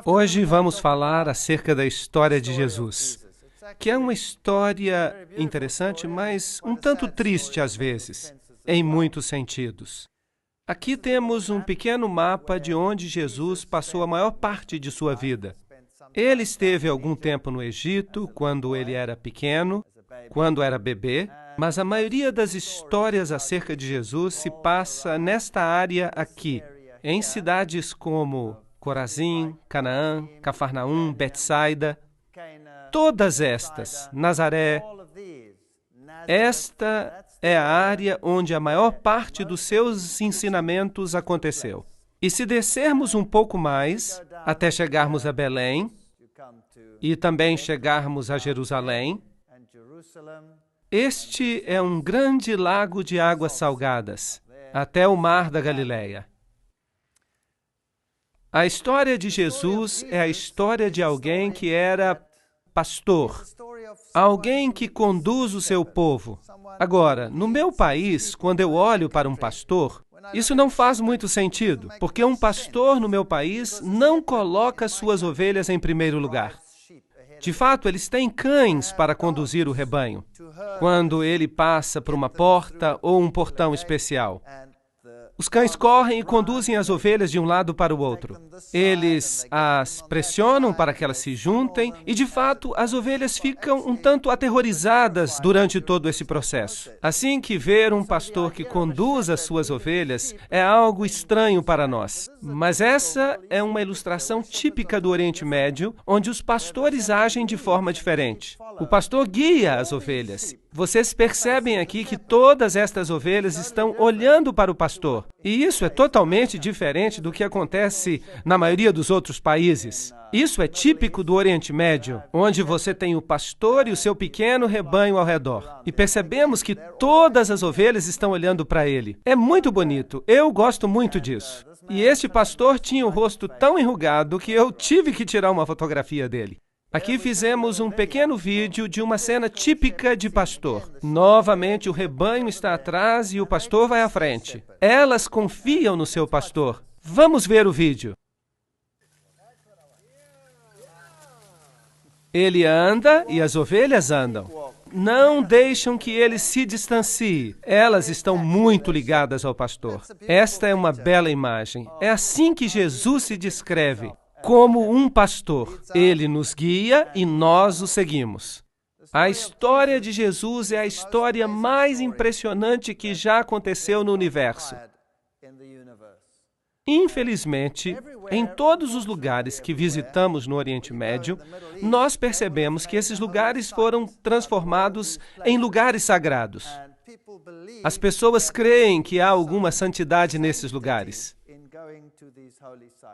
Hoje vamos falar acerca da história de Jesus, que é uma história interessante, mas um tanto triste às vezes, em muitos sentidos. Aqui temos um pequeno mapa de onde Jesus passou a maior parte de sua vida. Ele esteve algum tempo no Egito, quando ele era pequeno, quando era bebê, mas a maioria das histórias acerca de Jesus se passa nesta área aqui, em cidades como Corazim, Canaã, Cafarnaum, Betsaida, todas estas, Nazaré. Esta é a área onde a maior parte dos seus ensinamentos aconteceu. E se descermos um pouco mais, até chegarmos a Belém, e também chegarmos a Jerusalém, este é um grande lago de águas salgadas, até o mar da Galileia. A história de Jesus é a história de alguém que era pastor, alguém que conduz o seu povo. Agora, no meu país, quando eu olho para um pastor, isso não faz muito sentido, porque um pastor no meu país não coloca suas ovelhas em primeiro lugar. De fato, eles têm cães para conduzir o rebanho, quando ele passa por uma porta ou um portão especial. Os cães correm e conduzem as ovelhas de um lado para o outro. Eles as pressionam para que elas se juntem e, de fato, as ovelhas ficam um tanto aterrorizadas durante todo esse processo. Assim que ver um pastor que conduz as suas ovelhas é algo estranho para nós. Mas essa é uma ilustração típica do Oriente Médio, onde os pastores agem de forma diferente. O pastor guia as ovelhas. Vocês percebem aqui que todas estas ovelhas estão olhando para o pastor. E isso é totalmente diferente do que acontece na maioria dos outros países. Isso é típico do Oriente Médio, onde você tem o pastor e o seu pequeno rebanho ao redor. E percebemos que todas as ovelhas estão olhando para ele. É muito bonito. Eu gosto muito disso. E este pastor tinha o rosto tão enrugado que eu tive que tirar uma fotografia dele. Aqui fizemos um pequeno vídeo de uma cena típica de pastor. Novamente, o rebanho está atrás e o pastor vai à frente. Elas confiam no seu pastor. Vamos ver o vídeo. Ele anda e as ovelhas andam. Não deixam que ele se distancie. Elas estão muito ligadas ao pastor. Esta é uma bela imagem. É assim que Jesus se descreve. Como um pastor, ele nos guia e nós o seguimos. A história de Jesus é a história mais impressionante que já aconteceu no universo. Infelizmente, em todos os lugares que visitamos no Oriente Médio, nós percebemos que esses lugares foram transformados em lugares sagrados. As pessoas creem que há alguma santidade nesses lugares.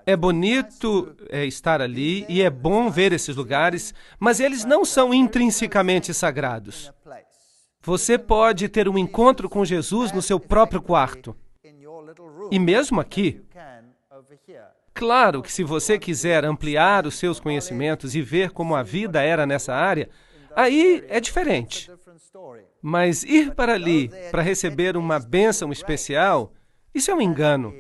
É bonito estar ali e é bom ver esses lugares, mas eles não são intrinsecamente sagrados. Você pode ter um encontro com Jesus no seu próprio quarto. E mesmo aqui. Claro que se você quiser ampliar os seus conhecimentos e ver como a vida era nessa área, aí é diferente. Mas ir para ali para receber uma bênção especial, isso é um engano.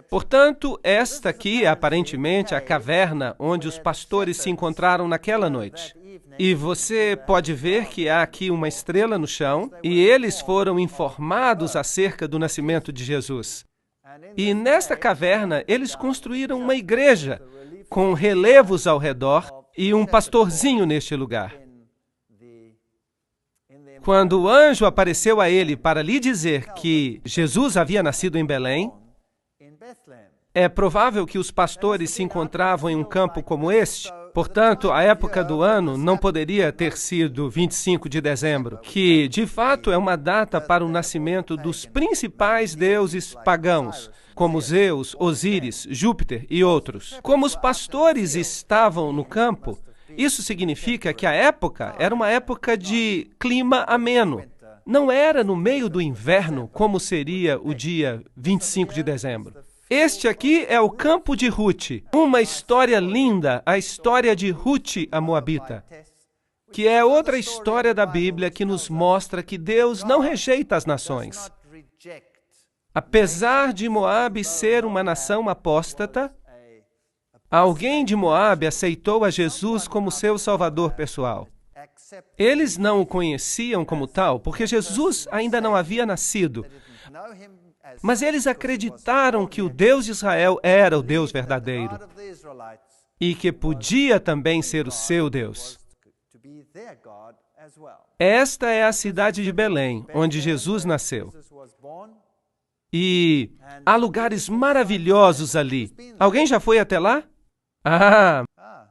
Portanto, esta aqui é aparentemente a caverna onde os pastores se encontraram naquela noite. E você pode ver que há aqui uma estrela no chão, e eles foram informados acerca do nascimento de Jesus. E nesta caverna, eles construíram uma igreja com relevos ao redor e um pastorzinho neste lugar. Quando o anjo apareceu a ele para lhe dizer que Jesus havia nascido em Belém, é provável que os pastores se encontravam em um campo como este. Portanto, a época do ano não poderia ter sido 25 de dezembro, que, de fato, é uma data para o nascimento dos principais deuses pagãos, como Zeus, Osíris, Júpiter e outros. Como os pastores estavam no campo, isso significa que a época era uma época de clima ameno. Não era no meio do inverno, como seria o dia 25 de dezembro. Este aqui é o campo de Ruth, uma história linda, a história de Ruth, a Moabita, que é outra história da Bíblia que nos mostra que Deus não rejeita as nações. Apesar de Moabe ser uma nação apóstata, Alguém de Moabe aceitou a Jesus como seu salvador pessoal. Eles não o conheciam como tal, porque Jesus ainda não havia nascido. Mas eles acreditaram que o Deus de Israel era o Deus verdadeiro e que podia também ser o seu Deus. Esta é a cidade de Belém, onde Jesus nasceu. E há lugares maravilhosos ali. Alguém já foi até lá?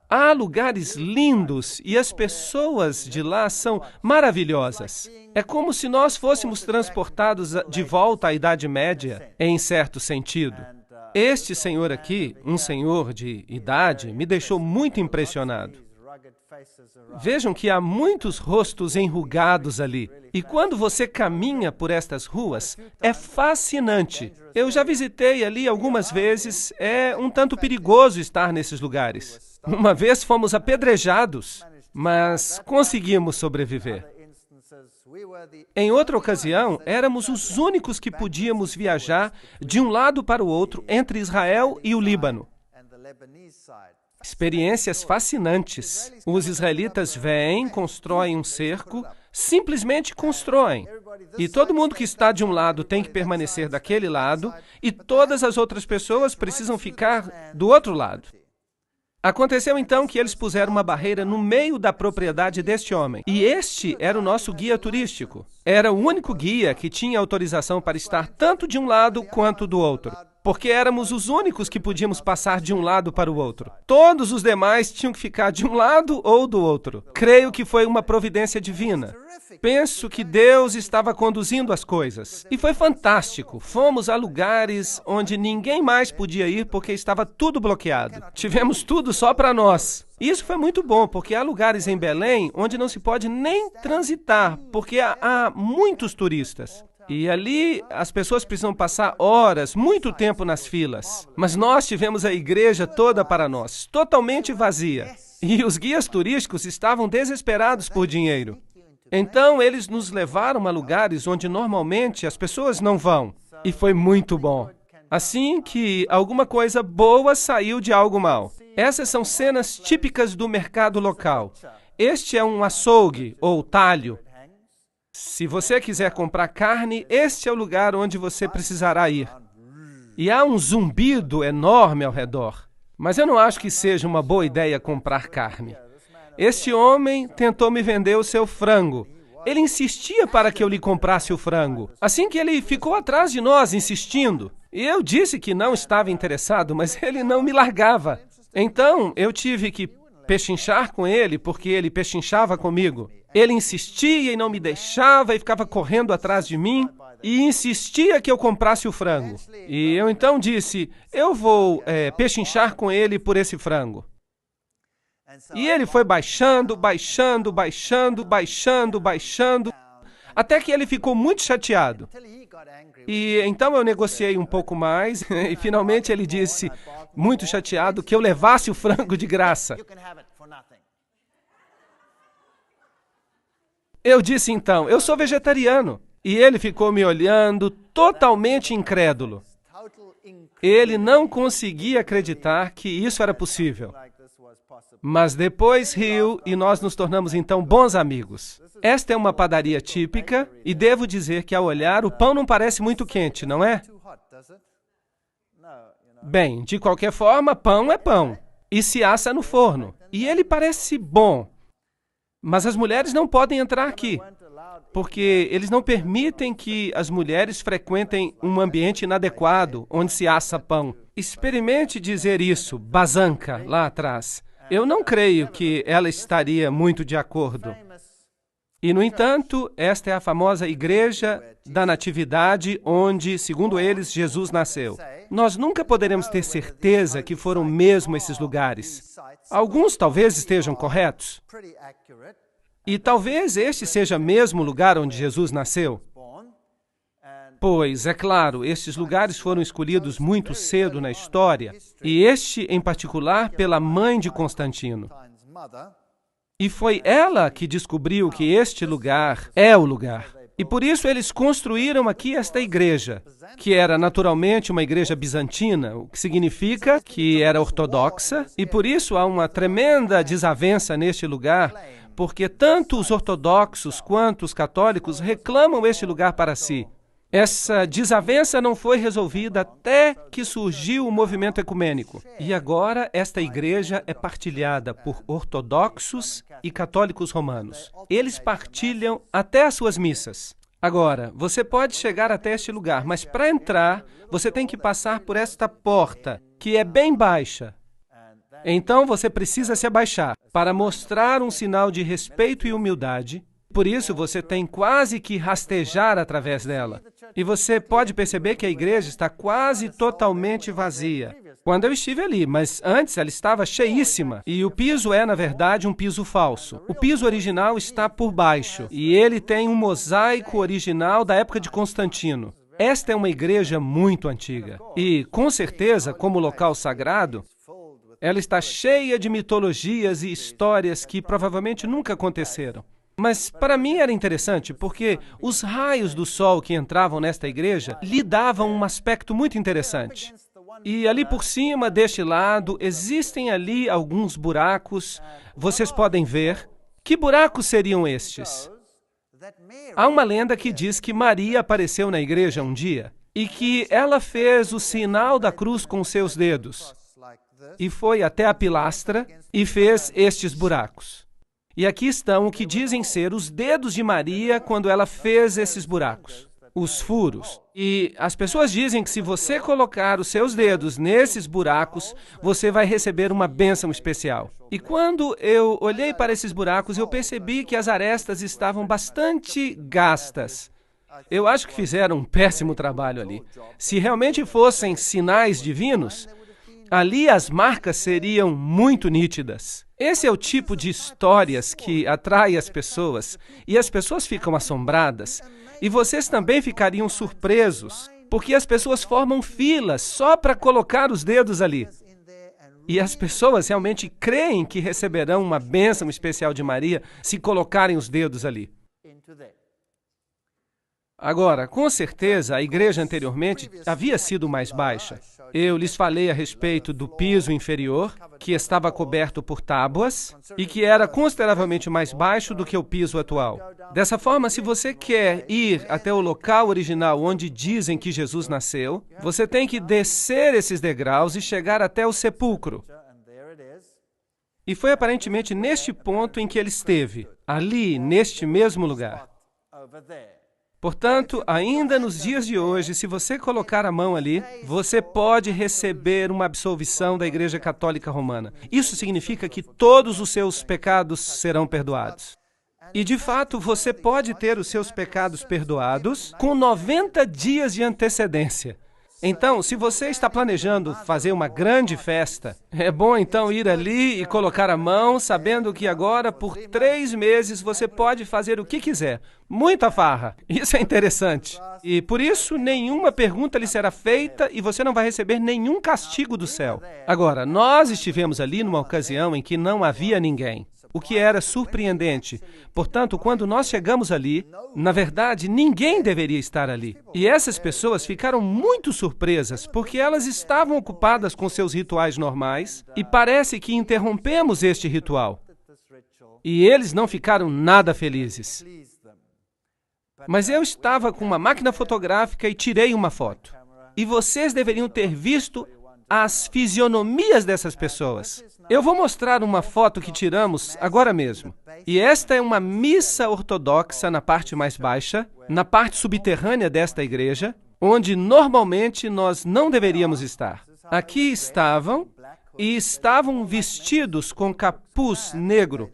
Há lugares lindos e as pessoas de lá são maravilhosas. É como se nós fôssemos transportados de volta à Idade Média, em certo sentido. Este senhor aqui, um senhor de idade, me deixou muito impressionado. Vejam que há muitos rostos enrugados ali. E quando você caminha por estas ruas, é fascinante. Eu já visitei ali algumas vezes, é um tanto perigoso estar nesses lugares. Uma vez fomos apedrejados, mas conseguimos sobreviver. Em outra ocasião, éramos os únicos que podíamos viajar de um lado para o outro entre Israel e o Líbano. Experiências fascinantes. Os israelitas vêm, constroem um cerco, simplesmente constroem. E todo mundo que está de um lado tem que permanecer daquele lado, e todas as outras pessoas precisam ficar do outro lado. Aconteceu então que eles puseram uma barreira no meio da propriedade deste homem. E este era o nosso guia turístico. Era o único guia que tinha autorização para estar tanto de um lado quanto do outro. Porque éramos os únicos que podíamos passar de um lado para o outro. Todos os demais tinham que ficar de um lado ou do outro. Creio que foi uma providência divina. Penso que Deus estava conduzindo as coisas. E foi fantástico. Fomos a lugares onde ninguém mais podia ir porque estava tudo bloqueado. Tivemos tudo só para nós. Isso foi muito bom, porque há lugares em Belém onde não se pode nem transitar, porque há muitos turistas. E ali as pessoas precisam passar horas, muito tempo nas filas. Mas nós tivemos a igreja toda para nós, totalmente vazia. E os guias turísticos estavam desesperados por dinheiro. Então eles nos levaram a lugares onde normalmente as pessoas não vão. E foi muito bom. Assim que alguma coisa boa saiu de algo mal. Essas são cenas típicas do mercado local. Este é um açougue ou talho. Se você quiser comprar carne, este é o lugar onde você precisará ir. E há um zumbido enorme ao redor. Mas eu não acho que seja uma boa ideia comprar carne. Este homem tentou me vender o seu frango. Ele insistia para que eu lhe comprasse o frango. Assim que ele ficou atrás de nós, insistindo. E eu disse que não estava interessado, mas ele não me largava. Então, eu tive que pechinchar com ele, porque ele pechinchava comigo. Ele insistia e não me deixava e ficava correndo atrás de mim e insistia que eu comprasse o frango. E eu então disse, eu vou pechinchar com ele por esse frango. E ele foi baixando, baixando, baixando, baixando, baixando, até que ele ficou muito chateado. E então eu negociei um pouco mais e finalmente ele disse, muito chateado, que eu levasse o frango de graça. Eu disse então, eu sou vegetariano. E ele ficou me olhando, totalmente incrédulo. Ele não conseguia acreditar que isso era possível. Mas depois riu e nós nos tornamos então bons amigos. Esta é uma padaria típica e devo dizer que ao olhar o pão não parece muito quente, não é? Bem, de qualquer forma, pão é pão e se assa no forno. E ele parece bom. Mas as mulheres não podem entrar aqui, porque eles não permitem que as mulheres frequentem um ambiente inadequado, onde se assa pão. Experimente dizer isso, Bazanca, lá atrás. Eu não creio que ela estaria muito de acordo. E, no entanto, esta é a famosa Igreja da Natividade, onde, segundo eles, Jesus nasceu. Nós nunca poderemos ter certeza que foram mesmo esses lugares. Alguns talvez estejam corretos. E talvez este seja mesmo o lugar onde Jesus nasceu. Pois, é claro, estes lugares foram escolhidos muito cedo na história, e este, em particular, pela mãe de Constantino. E foi ela que descobriu que este lugar é o lugar. E por isso eles construíram aqui esta igreja, que era naturalmente uma igreja bizantina, o que significa que era ortodoxa, e por isso há uma tremenda desavença neste lugar, porque tanto os ortodoxos quanto os católicos reclamam este lugar para si. Essa desavença não foi resolvida até que surgiu o movimento ecumênico. E agora esta igreja é partilhada por ortodoxos e católicos romanos. Eles partilham até as suas missas. Agora, você pode chegar até este lugar, mas para entrar, você tem que passar por esta porta, que é bem baixa. Então você precisa se abaixar para mostrar um sinal de respeito e humildade. Por isso, você tem quase que rastejar através dela. E você pode perceber que a igreja está quase totalmente vazia. Quando eu estive ali, mas antes ela estava cheíssima. E o piso é, na verdade, um piso falso. O piso original está por baixo. E ele tem um mosaico original da época de Constantino. Esta é uma igreja muito antiga. E, com certeza, como local sagrado, ela está cheia de mitologias e histórias que provavelmente nunca aconteceram. Mas para mim era interessante, porque os raios do sol que entravam nesta igreja lhe davam um aspecto muito interessante. E ali por cima, deste lado, existem ali alguns buracos. Vocês podem ver. Que buracos seriam estes? Há uma lenda que diz que Maria apareceu na igreja um dia e que ela fez o sinal da cruz com seus dedos e foi até a pilastra e fez estes buracos. E aqui estão o que dizem ser os dedos de Maria quando ela fez esses buracos, os furos. E as pessoas dizem que se você colocar os seus dedos nesses buracos, você vai receber uma bênção especial. E quando eu olhei para esses buracos, eu percebi que as arestas estavam bastante gastas. Eu acho que fizeram um péssimo trabalho ali. Se realmente fossem sinais divinos, ali as marcas seriam muito nítidas. Esse é o tipo de histórias que atrai as pessoas, e as pessoas ficam assombradas, e vocês também ficariam surpresos, porque as pessoas formam filas só para colocar os dedos ali. E as pessoas realmente creem que receberão uma bênção especial de Maria se colocarem os dedos ali. Agora, com certeza, a igreja anteriormente havia sido mais baixa. Eu lhes falei a respeito do piso inferior, que estava coberto por tábuas e que era consideravelmente mais baixo do que o piso atual. Dessa forma, se você quer ir até o local original onde dizem que Jesus nasceu, você tem que descer esses degraus e chegar até o sepulcro. E foi aparentemente neste ponto em que ele esteve, ali, neste mesmo lugar. Portanto, ainda nos dias de hoje, se você colocar a mão ali, você pode receber uma absolvição da Igreja Católica Romana. Isso significa que todos os seus pecados serão perdoados. E, de fato, você pode ter os seus pecados perdoados com 90 dias de antecedência. Então, se você está planejando fazer uma grande festa, é bom então ir ali e colocar a mão, sabendo que agora, por 3 meses, você pode fazer o que quiser. Muita farra. Isso é interessante. E por isso, nenhuma pergunta lhe será feita e você não vai receber nenhum castigo do céu. Agora, nós estivemos ali numa ocasião em que não havia ninguém, o que era surpreendente. Portanto, quando nós chegamos ali, na verdade, ninguém deveria estar ali. E essas pessoas ficaram muito surpresas, porque elas estavam ocupadas com seus rituais normais, e parece que interrompemos este ritual. E eles não ficaram nada felizes. Mas eu estava com uma máquina fotográfica e tirei uma foto. E vocês deveriam ter visto as fisionomias dessas pessoas. Eu vou mostrar uma foto que tiramos agora mesmo. E esta é uma missa ortodoxa na parte mais baixa, na parte subterrânea desta igreja, onde normalmente nós não deveríamos estar. Aqui estavam, e estavam vestidos com capuz negro.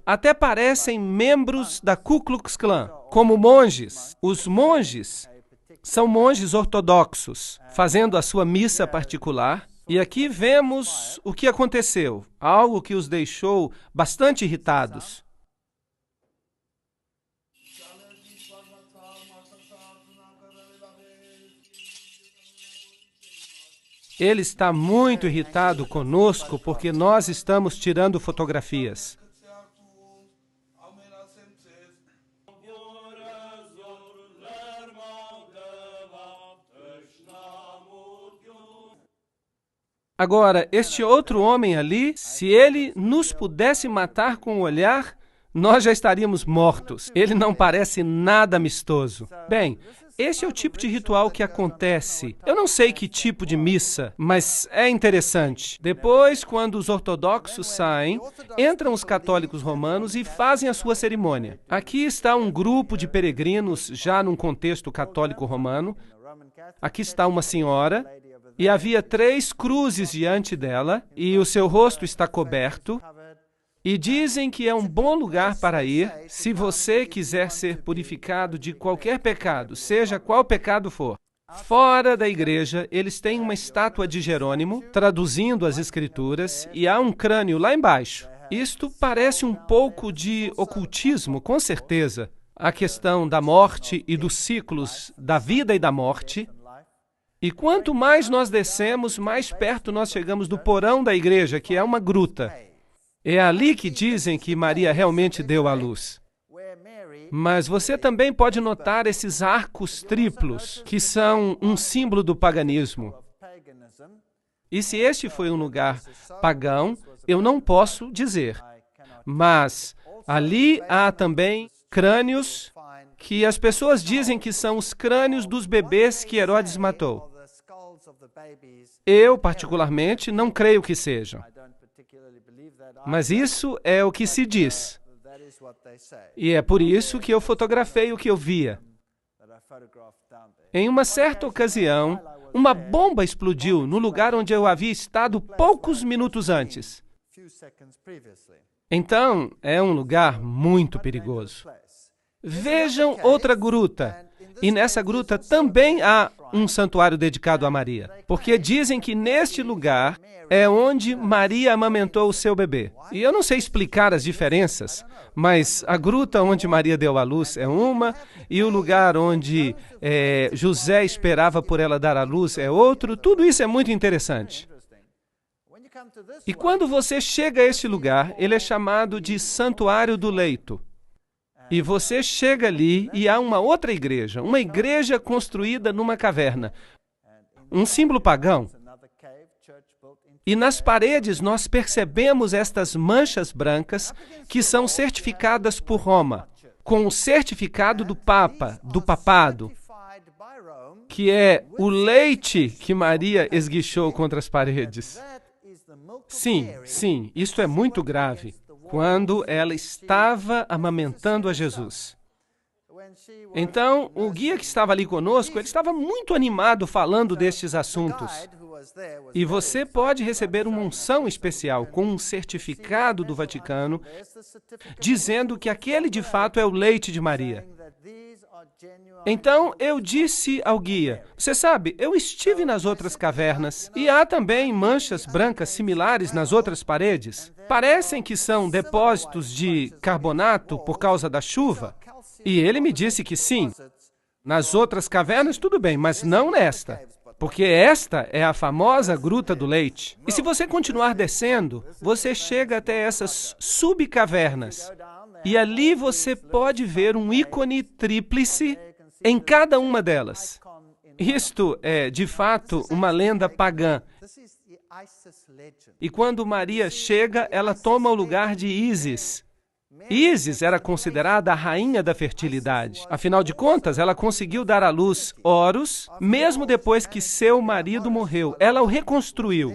Até parecem membros da Ku Klux Klan, como monges. Os monges são monges ortodoxos, fazendo a sua missa particular. E aqui vemos o que aconteceu, algo que os deixou bastante irritados. Ele está muito irritado conosco porque nós estamos tirando fotografias. Agora, este outro homem ali, se ele nos pudesse matar com o olhar, nós já estaríamos mortos. Ele não parece nada amistoso. Bem, esse é o tipo de ritual que acontece. Eu não sei que tipo de missa, mas é interessante. Depois, quando os ortodoxos saem, entram os católicos romanos e fazem a sua cerimônia. Aqui está um grupo de peregrinos, já num contexto católico romano. Aqui está uma senhora, e havia 3 cruzes diante dela, e o seu rosto está coberto. E dizem que é um bom lugar para ir se você quiser ser purificado de qualquer pecado, seja qual pecado for. Fora da igreja, eles têm uma estátua de Jerônimo, traduzindo as Escrituras, e há um crânio lá embaixo. Isto parece um pouco de ocultismo, com certeza. A questão da morte e dos ciclos da vida e da morte. E quanto mais nós descemos, mais perto nós chegamos do porão da igreja, que é uma gruta. É ali que dizem que Maria realmente deu à luz. Mas você também pode notar esses arcos triplos, que são um símbolo do paganismo. E se este foi um lugar pagão, eu não posso dizer. Mas ali há também crânios que as pessoas dizem que são os crânios dos bebês que Herodes matou. Eu, particularmente, não creio que sejam. Mas isso é o que se diz. E é por isso que eu fotografei o que eu via. Em uma certa ocasião, uma bomba explodiu no lugar onde eu havia estado poucos minutos antes. Então, é um lugar muito perigoso. Vejam outra gruta. E nessa gruta também há um santuário dedicado a Maria. Porque dizem que neste lugar é onde Maria amamentou o seu bebê. E eu não sei explicar as diferenças, mas a gruta onde Maria deu à luz é uma, e o lugar onde José esperava por ela dar à luz é outro. Tudo isso é muito interessante. E quando você chega a este lugar, ele é chamado de Santuário do Leito. E você chega ali e há uma outra igreja, uma igreja construída numa caverna, um símbolo pagão. E nas paredes nós percebemos estas manchas brancas que são certificadas por Roma, com o certificado do Papa, do papado, que é o leite que Maria esguichou contra as paredes. Sim, isto é muito grave. Quando ela estava amamentando a Jesus. Então, o guia que estava ali conosco, ele estava muito animado falando destes assuntos. E você pode receber uma unção especial com um certificado do Vaticano, dizendo que aquele de fato é o leite de Maria. Então, eu disse ao guia, você sabe, eu estive nas outras cavernas e há também manchas brancas similares nas outras paredes. Parecem que são depósitos de carbonato por causa da chuva. E ele me disse que sim. Nas outras cavernas, tudo bem, mas não nesta. Porque esta é a famosa Gruta do Leite. E se você continuar descendo, você chega até essas subcavernas. E ali você pode ver um ícone tríplice em cada uma delas. Isto é, de fato, uma lenda pagã. E quando Maria chega, ela toma o lugar de Ísis. Ísis era considerada a rainha da fertilidade. Afinal de contas, ela conseguiu dar à luz Horus, mesmo depois que seu marido morreu. Ela o reconstruiu.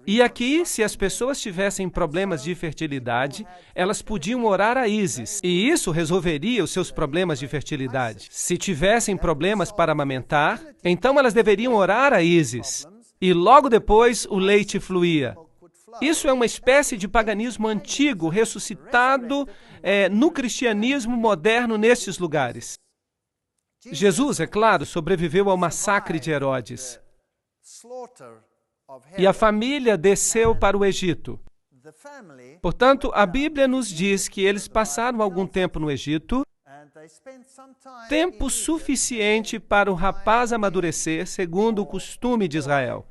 E aqui, se as pessoas tivessem problemas de fertilidade, elas podiam orar a Ísis, e isso resolveria os seus problemas de fertilidade. Se tivessem problemas para amamentar, então elas deveriam orar a Ísis, e logo depois o leite fluía. Isso é uma espécie de paganismo antigo, ressuscitado no cristianismo moderno nestes lugares. Jesus, é claro, sobreviveu ao massacre de Herodes. E a família desceu para o Egito. Portanto, a Bíblia nos diz que eles passaram algum tempo no Egito, tempo suficiente para o rapaz amadurecer, segundo o costume de Israel.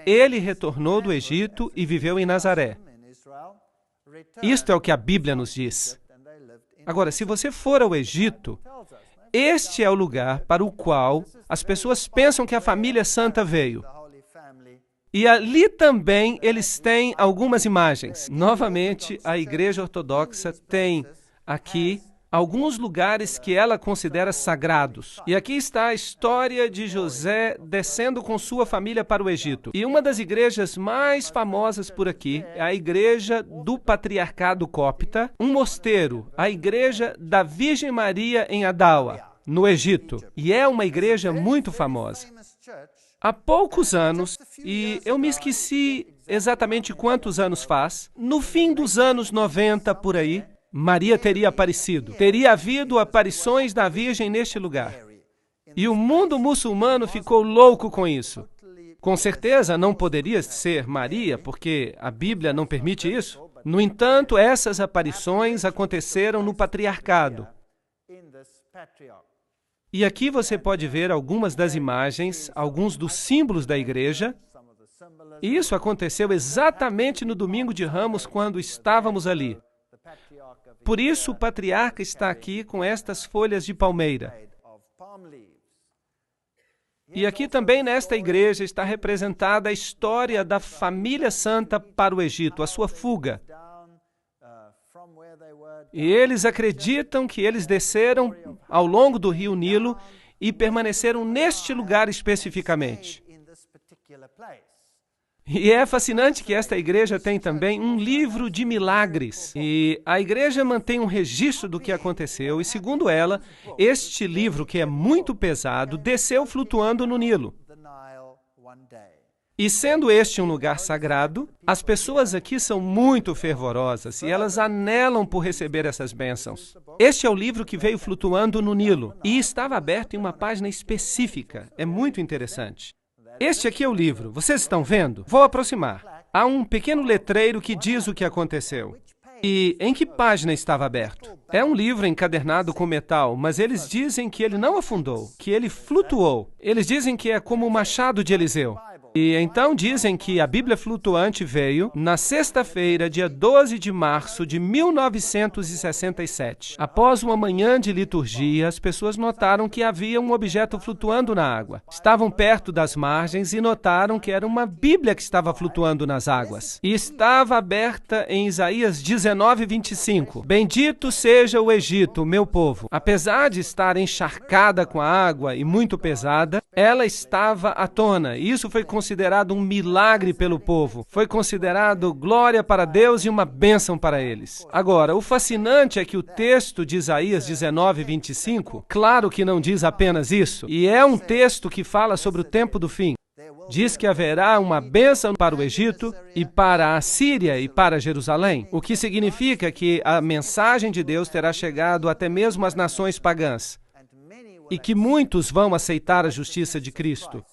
Ele retornou do Egito e viveu em Nazaré. Isto é o que a Bíblia nos diz. Agora, se você for ao Egito, este é o lugar para o qual as pessoas pensam que a família santa veio. E ali também eles têm algumas imagens. Novamente, a Igreja Ortodoxa tem aqui alguns lugares que ela considera sagrados. E aqui está a história de José descendo com sua família para o Egito. E uma das igrejas mais famosas por aqui é a Igreja do Patriarcado Cópita, um mosteiro, a Igreja da Virgem Maria em Adawa, no Egito. E é uma igreja muito famosa. Há poucos anos, e eu me esqueci exatamente quantos anos faz, no fim dos anos 90 por aí, Maria teria aparecido. Teria havido aparições da Virgem neste lugar. E o mundo muçulmano ficou louco com isso. Com certeza não poderia ser Maria, porque a Bíblia não permite isso. No entanto, essas aparições aconteceram no patriarcado. E aqui você pode ver algumas das imagens, alguns dos símbolos da igreja. E isso aconteceu exatamente no domingo de Ramos, quando estávamos ali. Por isso, o patriarca está aqui com estas folhas de palmeira. E aqui também nesta igreja está representada a história da família santa para o Egito, a sua fuga. E eles acreditam que eles desceram ao longo do rio Nilo e permaneceram neste lugar especificamente. E é fascinante que esta igreja tem também um livro de milagres. E a igreja mantém um registro do que aconteceu. E segundo ela, este livro, que é muito pesado, desceu flutuando no Nilo. E sendo este um lugar sagrado, as pessoas aqui são muito fervorosas e elas anelam por receber essas bênçãos. Este é o livro que veio flutuando no Nilo e estava aberto em uma página específica. É muito interessante. Este aqui é o livro. Vocês estão vendo? Vou aproximar. Há um pequeno letreiro que diz o que aconteceu. E em que página estava aberto? É um livro encadernado com metal, mas eles dizem que ele não afundou, que ele flutuou. Eles dizem que é como o machado de Eliseu. E então dizem que a Bíblia flutuante veio na sexta-feira, dia 12 de março de 1967. Após uma manhã de liturgia, as pessoas notaram que havia um objeto flutuando na água. Estavam perto das margens e notaram que era uma Bíblia que estava flutuando nas águas. E estava aberta em Isaías 19:25. Bendito seja o Egito, meu povo. Apesar de estar encharcada com a água e muito pesada, ela estava à tona. E isso foi considerado um milagre pelo povo. Foi considerado glória para Deus e uma bênção para eles. Agora, o fascinante é que o texto de Isaías 19:25, claro que não diz apenas isso, e é um texto que fala sobre o tempo do fim. Diz que haverá uma bênção para o Egito e para a Síria e para Jerusalém, o que significa que a mensagem de Deus terá chegado até mesmo às nações pagãs e que muitos vão aceitar a justiça de Cristo.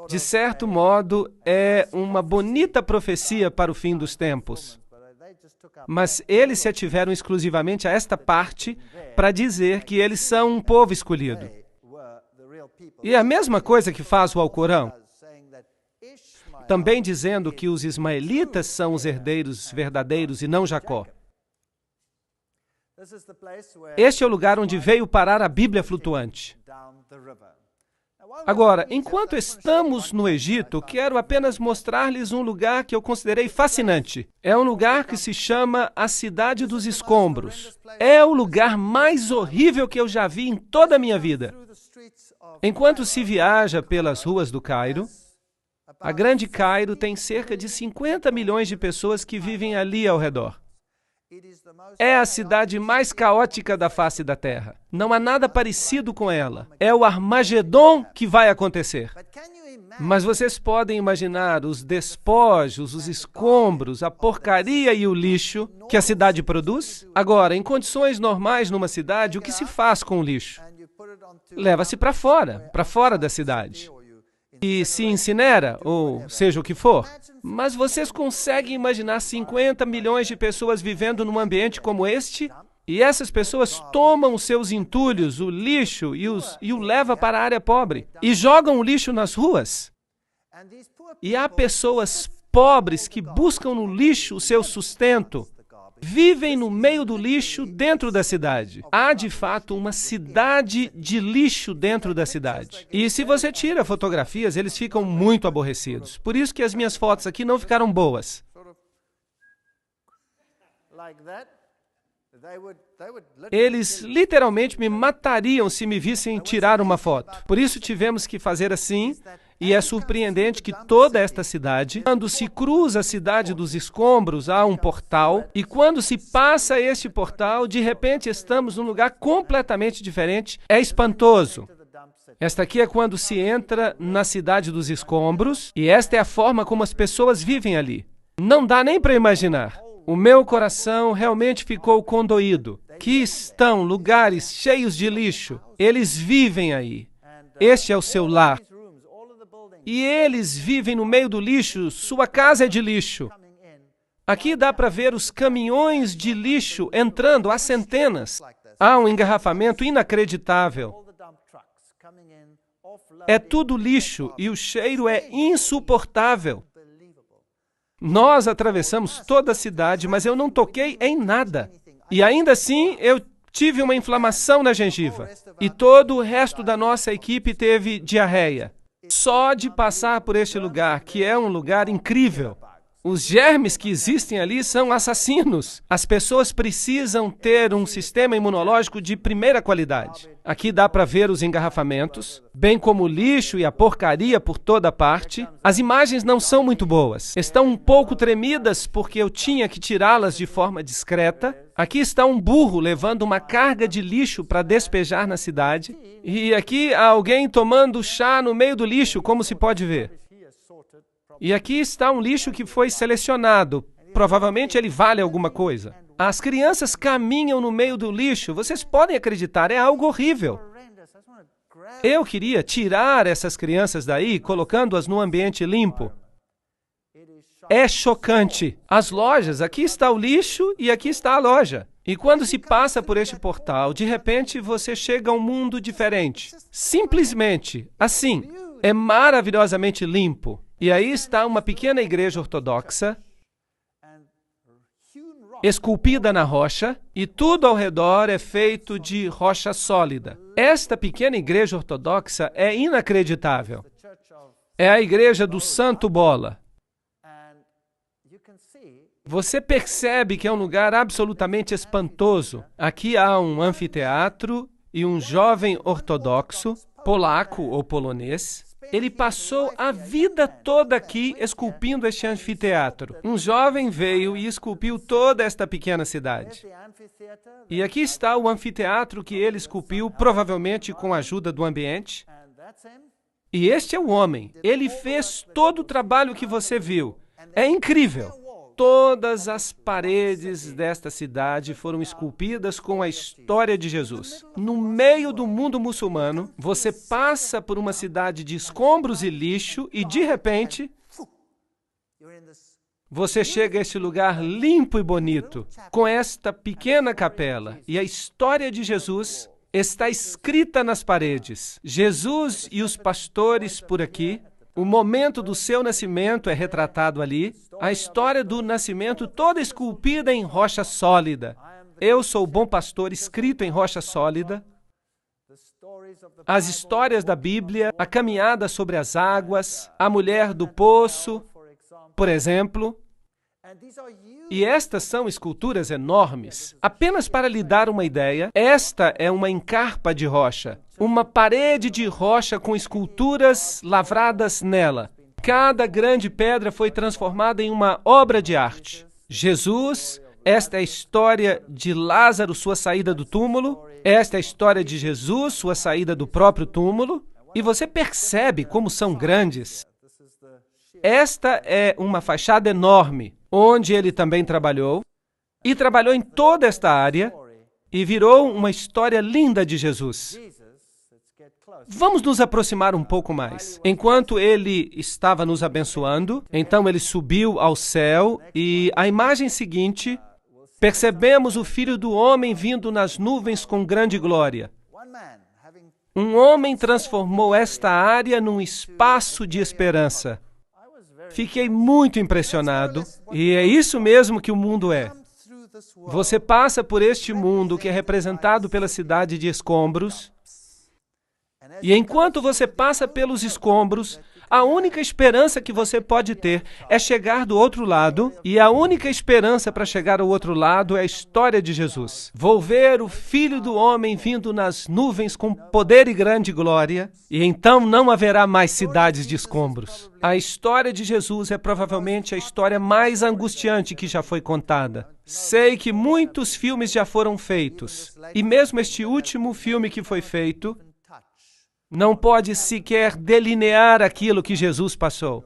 De certo modo, é uma bonita profecia para o fim dos tempos. Mas eles se ativeram exclusivamente a esta parte para dizer que eles são um povo escolhido. E é a mesma coisa que faz o Alcorão, também dizendo que os ismaelitas são os herdeiros verdadeiros e não Jacó. Este é o lugar onde veio parar a Bíblia flutuante. Agora, enquanto estamos no Egito, quero apenas mostrar-lhes um lugar que eu considerei fascinante. É um lugar que se chama a Cidade dos Escombros. É o lugar mais horrível que eu já vi em toda a minha vida. Enquanto se viaja pelas ruas do Cairo, a Grande Cairo tem cerca de 50 milhões de pessoas que vivem ali ao redor. É a cidade mais caótica da face da Terra. Não há nada parecido com ela. É o Armagedon que vai acontecer. Mas vocês podem imaginar os despojos, os escombros, a porcaria e o lixo que a cidade produz? Agora, em condições normais numa cidade, o que se faz com o lixo? Leva-se para fora da cidade. E se incinera, ou seja o que for. Mas vocês conseguem imaginar 50 milhões de pessoas vivendo num ambiente como este? E essas pessoas tomam os seus entulhos, o lixo, e o levam para a área pobre. E jogam o lixo nas ruas. E há pessoas pobres que buscam no lixo o seu sustento. vivem no meio do lixo dentro da cidade. Há, de fato, uma cidade de lixo dentro da cidade. E se você tira fotografias, eles ficam muito aborrecidos. Por isso que as minhas fotos aqui não ficaram boas. Eles literalmente me matariam se me vissem tirar uma foto. Por isso tivemos que fazer assim, e é surpreendente que toda esta cidade, quando se cruza a cidade dos escombros, há um portal, e quando se passa este portal, de repente estamos num lugar completamente diferente. É espantoso. Esta aqui é quando se entra na cidade dos escombros, e esta é a forma como as pessoas vivem ali. Não dá nem para imaginar. O meu coração realmente ficou condoído. Que estão lugares cheios de lixo. Eles vivem aí. Este é o seu lar. E eles vivem no meio do lixo. Sua casa é de lixo. Aqui dá para ver os caminhões de lixo entrando, há centenas. Há um engarrafamento inacreditável. É tudo lixo e o cheiro é insuportável. Nós atravessamos toda a cidade, mas eu não toquei em nada. E ainda assim, eu tive uma inflamação na gengiva. E todo o resto da nossa equipe teve diarreia. Só de passar por este lugar, que é um lugar incrível. Os germes que existem ali são assassinos. As pessoas precisam ter um sistema imunológico de primeira qualidade. Aqui dá para ver os engarrafamentos, bem como o lixo e a porcaria por toda parte. As imagens não são muito boas. Estão um pouco tremidas porque eu tinha que tirá-las de forma discreta. Aqui está um burro levando uma carga de lixo para despejar na cidade. E aqui há alguém tomando chá no meio do lixo, como se pode ver. E aqui está um lixo que foi selecionado. Provavelmente ele vale alguma coisa. As crianças caminham no meio do lixo. Vocês podem acreditar, é algo horrível. Eu queria tirar essas crianças daí, colocando-as num ambiente limpo. É chocante. As lojas, aqui está o lixo e aqui está a loja. E quando se passa por este portal, de repente você chega a um mundo diferente. Simplesmente, assim, é maravilhosamente limpo. E aí está uma pequena igreja ortodoxa, esculpida na rocha, e tudo ao redor é feito de rocha sólida. Esta pequena igreja ortodoxa é inacreditável. É a igreja do Santo Bola. Você percebe que é um lugar absolutamente espantoso. Aqui há um anfiteatro e um jovem ortodoxo, polaco ou polonês. Ele passou a vida toda aqui esculpindo este anfiteatro. Um jovem veio e esculpiu toda esta pequena cidade. E aqui está o anfiteatro que ele esculpiu, provavelmente com a ajuda do ambiente. E este é o homem. Ele fez todo o trabalho que você viu. É incrível. Todas as paredes desta cidade foram esculpidas com a história de Jesus. No meio do mundo muçulmano, você passa por uma cidade de escombros e lixo e, de repente, você chega a este lugar limpo e bonito, com esta pequena capela. E a história de Jesus está escrita nas paredes. Jesus e os pastores por aqui. O momento do seu nascimento é retratado ali. A história do nascimento toda esculpida em rocha sólida. Eu sou o bom pastor escrito em rocha sólida. As histórias da Bíblia, a caminhada sobre as águas, a mulher do poço, por exemplo. E estas são esculturas enormes. Apenas para lhe dar uma ideia, esta é uma encarpa de rocha. Uma parede de rocha com esculturas lavradas nela. Cada grande pedra foi transformada em uma obra de arte. Jesus, esta é a história de Lázaro, sua saída do túmulo. Esta é a história de Jesus, sua saída do próprio túmulo. E você percebe como são grandes. Esta é uma fachada enorme, onde ele também trabalhou. E trabalhou em toda esta área. E virou uma história linda de Jesus. Vamos nos aproximar um pouco mais. Enquanto ele estava nos abençoando, então ele subiu ao céu e a imagem seguinte, percebemos o Filho do Homem vindo nas nuvens com grande glória. Um homem transformou esta área num espaço de esperança. Fiquei muito impressionado e é isso mesmo que o mundo é. Você passa por este mundo que é representado pela cidade de escombros, e enquanto você passa pelos escombros, a única esperança que você pode ter é chegar do outro lado, e a única esperança para chegar ao outro lado é a história de Jesus. Vou ver o Filho do Homem vindo nas nuvens com poder e grande glória, e então não haverá mais cidades de escombros. A história de Jesus é provavelmente a história mais angustiante que já foi contada. Sei que muitos filmes já foram feitos, e mesmo este último filme que foi feito não pode sequer delinear aquilo que Jesus passou.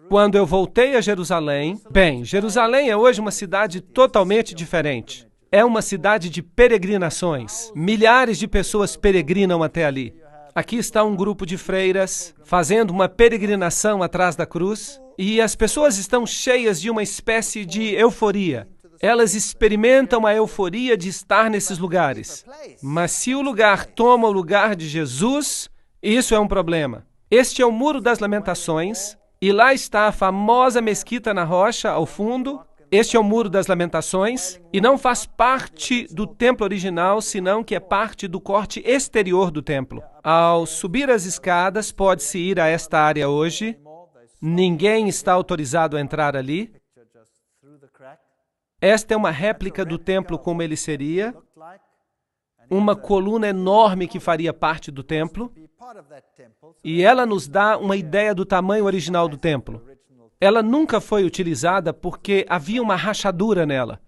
Quando eu voltei a Jerusalém, Jerusalém é hoje uma cidade totalmente diferente. É uma cidade de peregrinações. Milhares de pessoas peregrinam até ali. Aqui está um grupo de freiras fazendo uma peregrinação atrás da cruz, e as pessoas estão cheias de uma espécie de euforia. Elas experimentam a euforia de estar nesses lugares. Mas se o lugar toma o lugar de Jesus, isso é um problema. Este é o Muro das Lamentações, e lá está a famosa mesquita na rocha, ao fundo. Este é o Muro das Lamentações, e não faz parte do templo original, senão que é parte do corte exterior do templo. Ao subir as escadas, pode-se ir a esta área hoje. Ninguém está autorizado a entrar ali. Esta é uma réplica do templo como ele seria, uma coluna enorme que faria parte do templo, e ela nos dá uma ideia do tamanho original do templo. Ela nunca foi utilizada porque havia uma rachadura nela.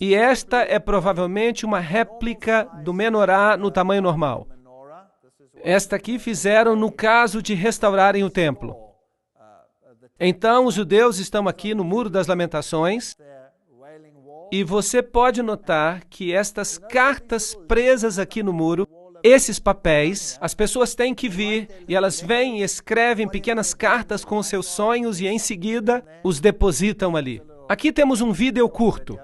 E esta é provavelmente uma réplica do menorá no tamanho normal. Esta aqui fizeram no caso de restaurarem o templo. Então, os judeus estão aqui no Muro das Lamentações, e você pode notar que estas cartas presas aqui no muro, esses papéis, as pessoas têm que vir, e elas vêm e escrevem pequenas cartas com seus sonhos, e em seguida os depositam ali. Aqui temos um vídeo curto.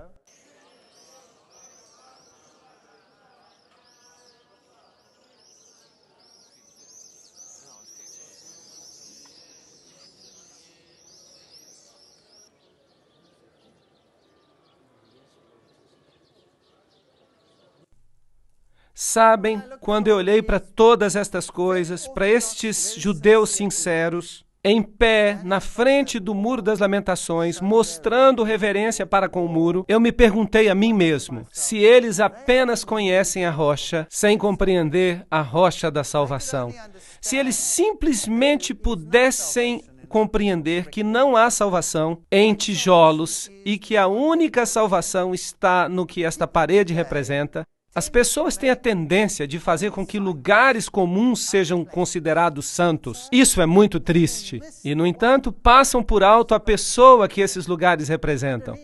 Sabem, quando eu olhei para todas estas coisas, para estes judeus sinceros, em pé, na frente do Muro das Lamentações, mostrando reverência para com o muro, eu me perguntei a mim mesmo, se eles apenas conhecem a rocha, sem compreender a rocha da salvação, se eles simplesmente pudessem compreender que não há salvação em tijolos e que a única salvação está no que esta parede representa. As pessoas têm a tendência de fazer com que lugares comuns sejam considerados santos. Isso é muito triste. E, no entanto, passam por alto a pessoa que esses lugares representam.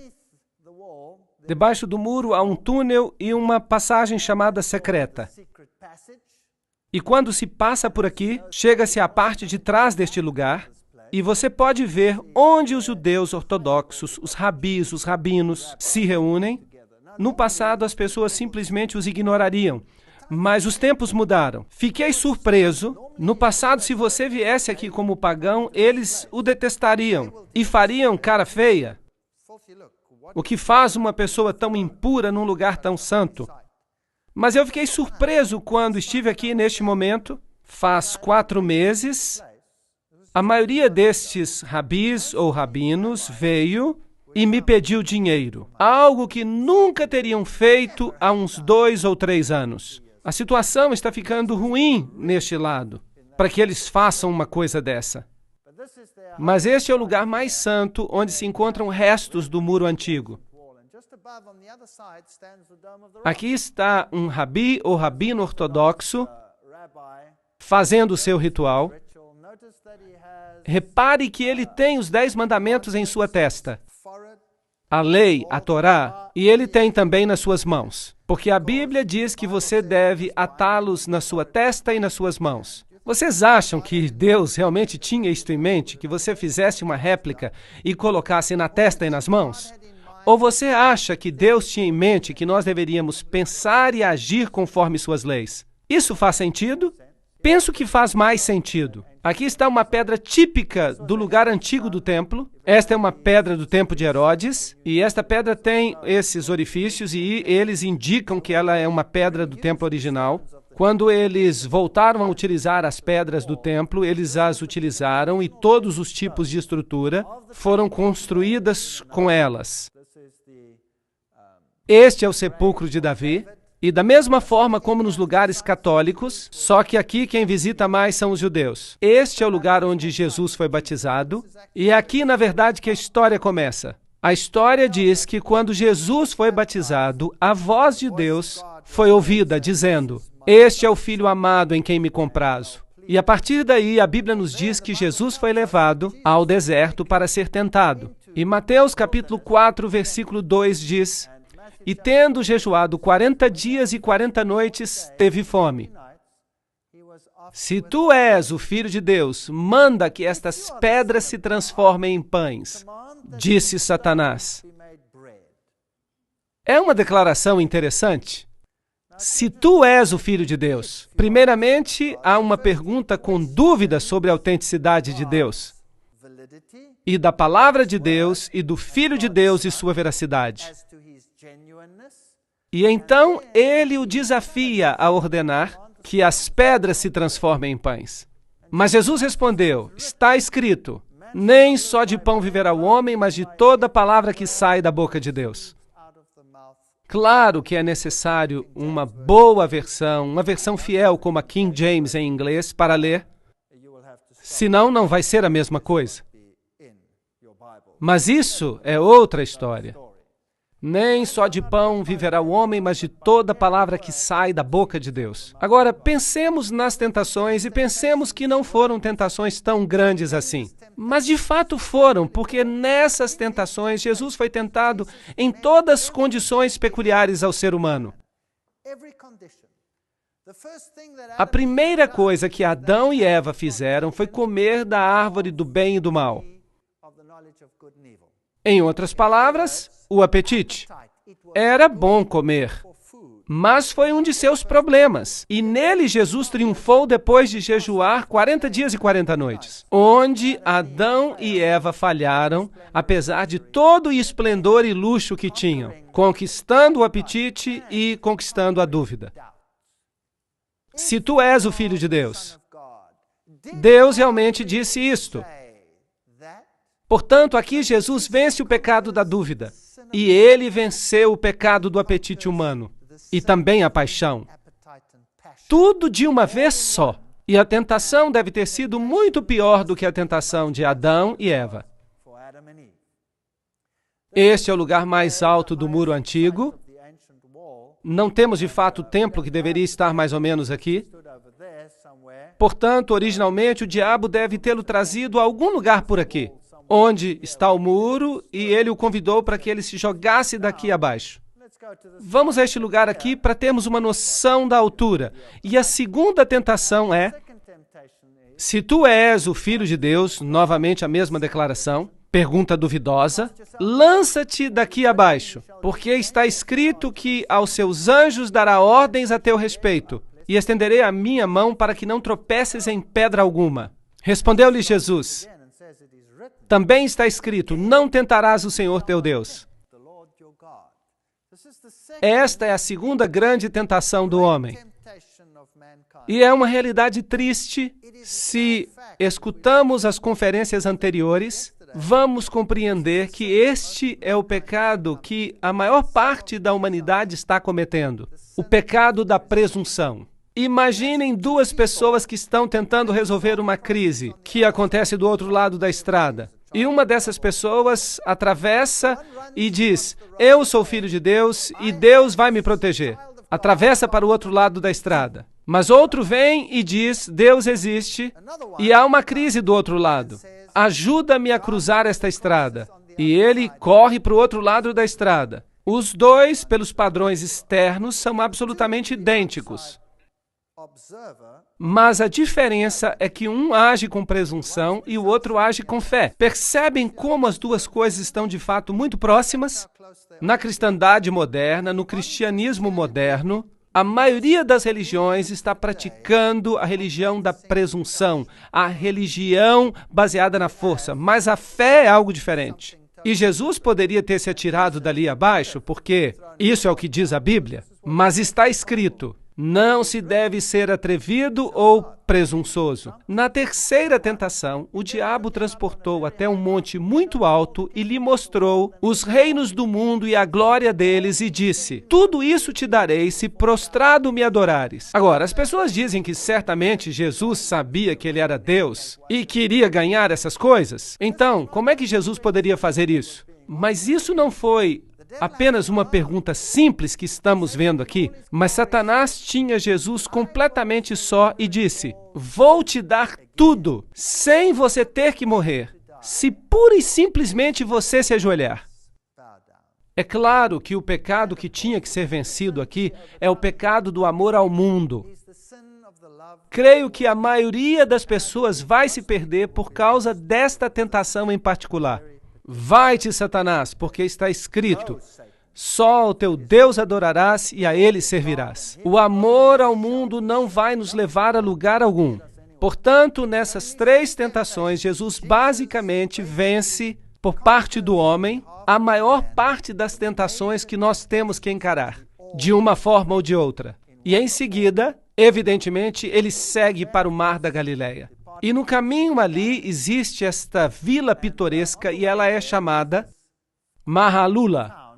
Debaixo do muro há um túnel e uma passagem chamada secreta. E quando se passa por aqui, chega-se à parte de trás deste lugar, e você pode ver onde os judeus ortodoxos, os rabis, os rabinos, se reúnem. No passado, as pessoas simplesmente os ignorariam, mas os tempos mudaram. Fiquei surpreso. No passado, se você viesse aqui como pagão, eles o detestariam e fariam cara feia. O que faz uma pessoa tão impura num lugar tão santo? Mas eu fiquei surpreso quando estive aqui neste momento, faz 4 meses. A maioria destes rabis ou rabinos veio e me pediu dinheiro, algo que nunca teriam feito há uns 2 ou 3 anos. A situação está ficando ruim neste lado, para que eles façam uma coisa dessa. Mas este é o lugar mais santo onde se encontram restos do muro antigo. Aqui está um rabi ou rabino ortodoxo fazendo o seu ritual. Repare que ele tem os 10 mandamentos em sua testa. A lei, a Torá, e ele tem também nas suas mãos. Porque a Bíblia diz que você deve atá-los na sua testa e nas suas mãos. Vocês acham que Deus realmente tinha isto em mente? Que você fizesse uma réplica e colocasse na testa e nas mãos? Ou você acha que Deus tinha em mente que nós deveríamos pensar e agir conforme suas leis? Isso faz sentido? Penso que faz mais sentido. Aqui está uma pedra típica do lugar antigo do templo. Esta é uma pedra do tempo de Herodes, e esta pedra tem esses orifícios, e eles indicam que ela é uma pedra do templo original. Quando eles voltaram a utilizar as pedras do templo, eles as utilizaram e todos os tipos de estrutura foram construídas com elas. Este é o sepulcro de Davi. E da mesma forma como nos lugares católicos, só que aqui quem visita mais são os judeus. Este é o lugar onde Jesus foi batizado, e é aqui, na verdade, que a história começa. A história diz que quando Jesus foi batizado, a voz de Deus foi ouvida, dizendo: "Este é o Filho amado em quem me comprazo." E a partir daí, a Bíblia nos diz que Jesus foi levado ao deserto para ser tentado. E Mateus capítulo 4, versículo 2 diz: "E tendo jejuado 40 dias e 40 noites, teve fome. Se tu és o Filho de Deus, manda que estas pedras se transformem em pães", disse Satanás. É uma declaração interessante. Se tu és o Filho de Deus, primeiramente há uma pergunta com dúvida sobre a autenticidade de Deus, e da palavra de Deus, e do Filho de Deus e sua veracidade. E então ele o desafia a ordenar que as pedras se transformem em pães. Mas Jesus respondeu: "Está escrito, nem só de pão viverá o homem, mas de toda palavra que sai da boca de Deus." Claro que é necessário uma boa versão, uma versão fiel como a King James em inglês para ler, senão não vai ser a mesma coisa. Mas isso é outra história. Nem só de pão viverá o homem, mas de toda palavra que sai da boca de Deus. Agora, pensemos nas tentações e pensemos que não foram tentações tão grandes assim. Mas de fato foram, porque nessas tentações Jesus foi tentado em todas as condições peculiares ao ser humano. A primeira coisa que Adão e Eva fizeram foi comer da árvore do bem e do mal. Em outras palavras, o apetite. Era bom comer, mas foi um de seus problemas. E nele Jesus triunfou depois de jejuar 40 dias e 40 noites, onde Adão e Eva falharam, apesar de todo o esplendor e luxo que tinham, conquistando o apetite e conquistando a dúvida. Se tu és o Filho de Deus, Deus realmente disse isto. Portanto, aqui Jesus vence o pecado da dúvida, e ele venceu o pecado do apetite humano, e também a paixão. Tudo de uma vez só. E a tentação deve ter sido muito pior do que a tentação de Adão e Eva. Este é o lugar mais alto do muro antigo. Não temos, de fato, o templo que deveria estar mais ou menos aqui. Portanto, originalmente, o diabo deve tê-lo trazido a algum lugar por aqui, onde está o muro, e ele o convidou para que ele se jogasse daqui abaixo. Vamos a este lugar aqui para termos uma noção da altura. E a segunda tentação é: se tu és o Filho de Deus, novamente a mesma declaração, pergunta duvidosa, lança-te daqui abaixo, porque está escrito que aos seus anjos dará ordens a teu respeito, e estenderei a minha mão para que não tropeces em pedra alguma. Respondeu-lhe Jesus: também está escrito, não tentarás o Senhor teu Deus. Esta é a segunda grande tentação do homem. E é uma realidade triste. Se escutamos as conferências anteriores, vamos compreender que este é o pecado que a maior parte da humanidade está cometendo. O pecado da presunção. Imaginem duas pessoas que estão tentando resolver uma crise que acontece do outro lado da estrada. E uma dessas pessoas atravessa e diz: eu sou filho de Deus e Deus vai me proteger. Atravessa para o outro lado da estrada. Mas outro vem e diz: Deus existe e há uma crise do outro lado. Ajuda-me a cruzar esta estrada. E ele corre para o outro lado da estrada. Os dois, pelos padrões externos, são absolutamente idênticos. Mas a diferença é que um age com presunção e o outro age com fé. Percebem como as duas coisas estão de fato muito próximas? Na cristandade moderna, no cristianismo moderno, A maioria das religiões está praticando a religião da presunção, a religião baseada na força, mas a fé é algo diferente. E Jesus poderia ter se atirado dali abaixo, porque isso é o que diz a Bíblia, mas está escrito: não se deve ser atrevido ou presunçoso. Na terceira tentação, o diabo transportou até um monte muito alto e lhe mostrou os reinos do mundo e a glória deles e disse: tudo isso te darei se prostrado me adorares. Agora, as pessoas dizem que certamente Jesus sabia que ele era Deus e queria ganhar essas coisas. Então, como é que Jesus poderia fazer isso? Mas isso não foi apenas uma pergunta simples que estamos vendo aqui, mas Satanás tinha Jesus completamente só e disse: vou te dar tudo, sem você ter que morrer, se pura e simplesmente você se ajoelhar. É claro que o pecado que tinha que ser vencido aqui é o pecado do amor ao mundo. Creio que a maioria das pessoas vai se perder por causa desta tentação em particular. Vai-te, Satanás, porque está escrito: só ao teu Deus adorarás e a ele servirás. O amor ao mundo não vai nos levar a lugar algum. Portanto, nessas três tentações, Jesus basicamente vence, por parte do homem, a maior parte das tentações que nós temos que encarar, de uma forma ou de outra. E em seguida, evidentemente, ele segue para o Mar da Galileia. E no caminho ali existe esta vila pitoresca e ela é chamada Mahalula.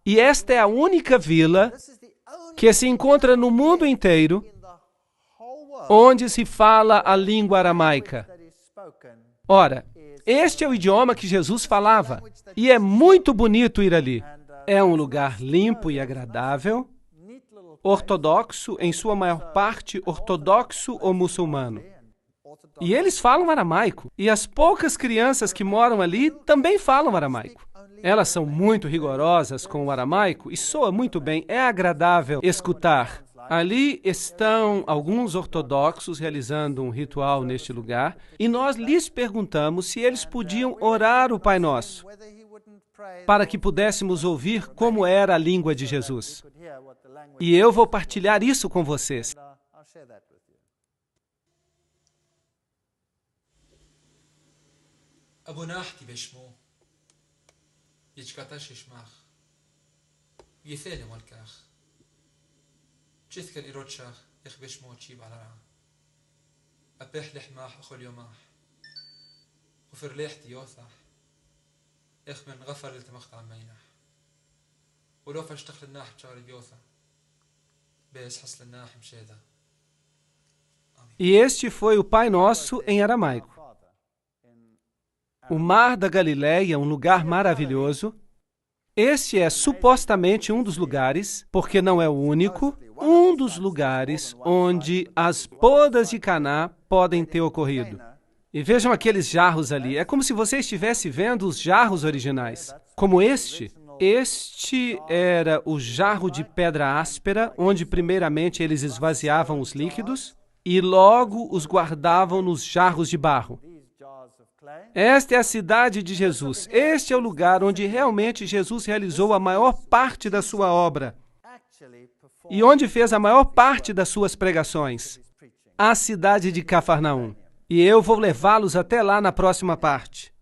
E esta é a única vila que se encontra no mundo inteiro onde se fala a língua aramaica. Ora, este é o idioma que Jesus falava e é muito bonito ir ali. É um lugar limpo e agradável, ortodoxo, em sua maior parte ortodoxo ou muçulmano. E eles falam aramaico. E as poucas crianças que moram ali também falam aramaico. Elas são muito rigorosas com o aramaico e soa muito bem. É agradável escutar. Ali estão alguns ortodoxos realizando um ritual neste lugar e nós lhes perguntamos se eles podiam orar o Pai Nosso para que pudéssemos ouvir como era a língua de Jesus. E eu vou partilhar isso com vocês. أبو ناحتي بشمو يجكاتاش يشماخ يثالي مالكاخ جثك الإيروتشاخ يخ بشمو تشيب على رعا أبيح لحماح أخو اليوماح وفر ليحتي يوثاح يخ من غفر للتمخت عن ميناح ولو فاشتخل الناح تشاري بيوثا بيس حصل الناح مشيدا. E este foi o Pai Nosso em aramaico. O Mar da Galileia é um lugar maravilhoso. Este é supostamente um dos lugares, porque não é o único, um dos lugares onde as bodas de Caná podem ter ocorrido. E vejam aqueles jarros ali. É como se você estivesse vendo os jarros originais. Como este. Este era o jarro de pedra áspera, onde primeiramente eles esvaziavam os líquidos e logo os guardavam nos jarros de barro. Esta é a cidade de Jesus. Este é o lugar onde realmente Jesus realizou a maior parte da sua obra e onde fez a maior parte das suas pregações. A cidade de Cafarnaum. E eu vou levá-los até lá na próxima parte.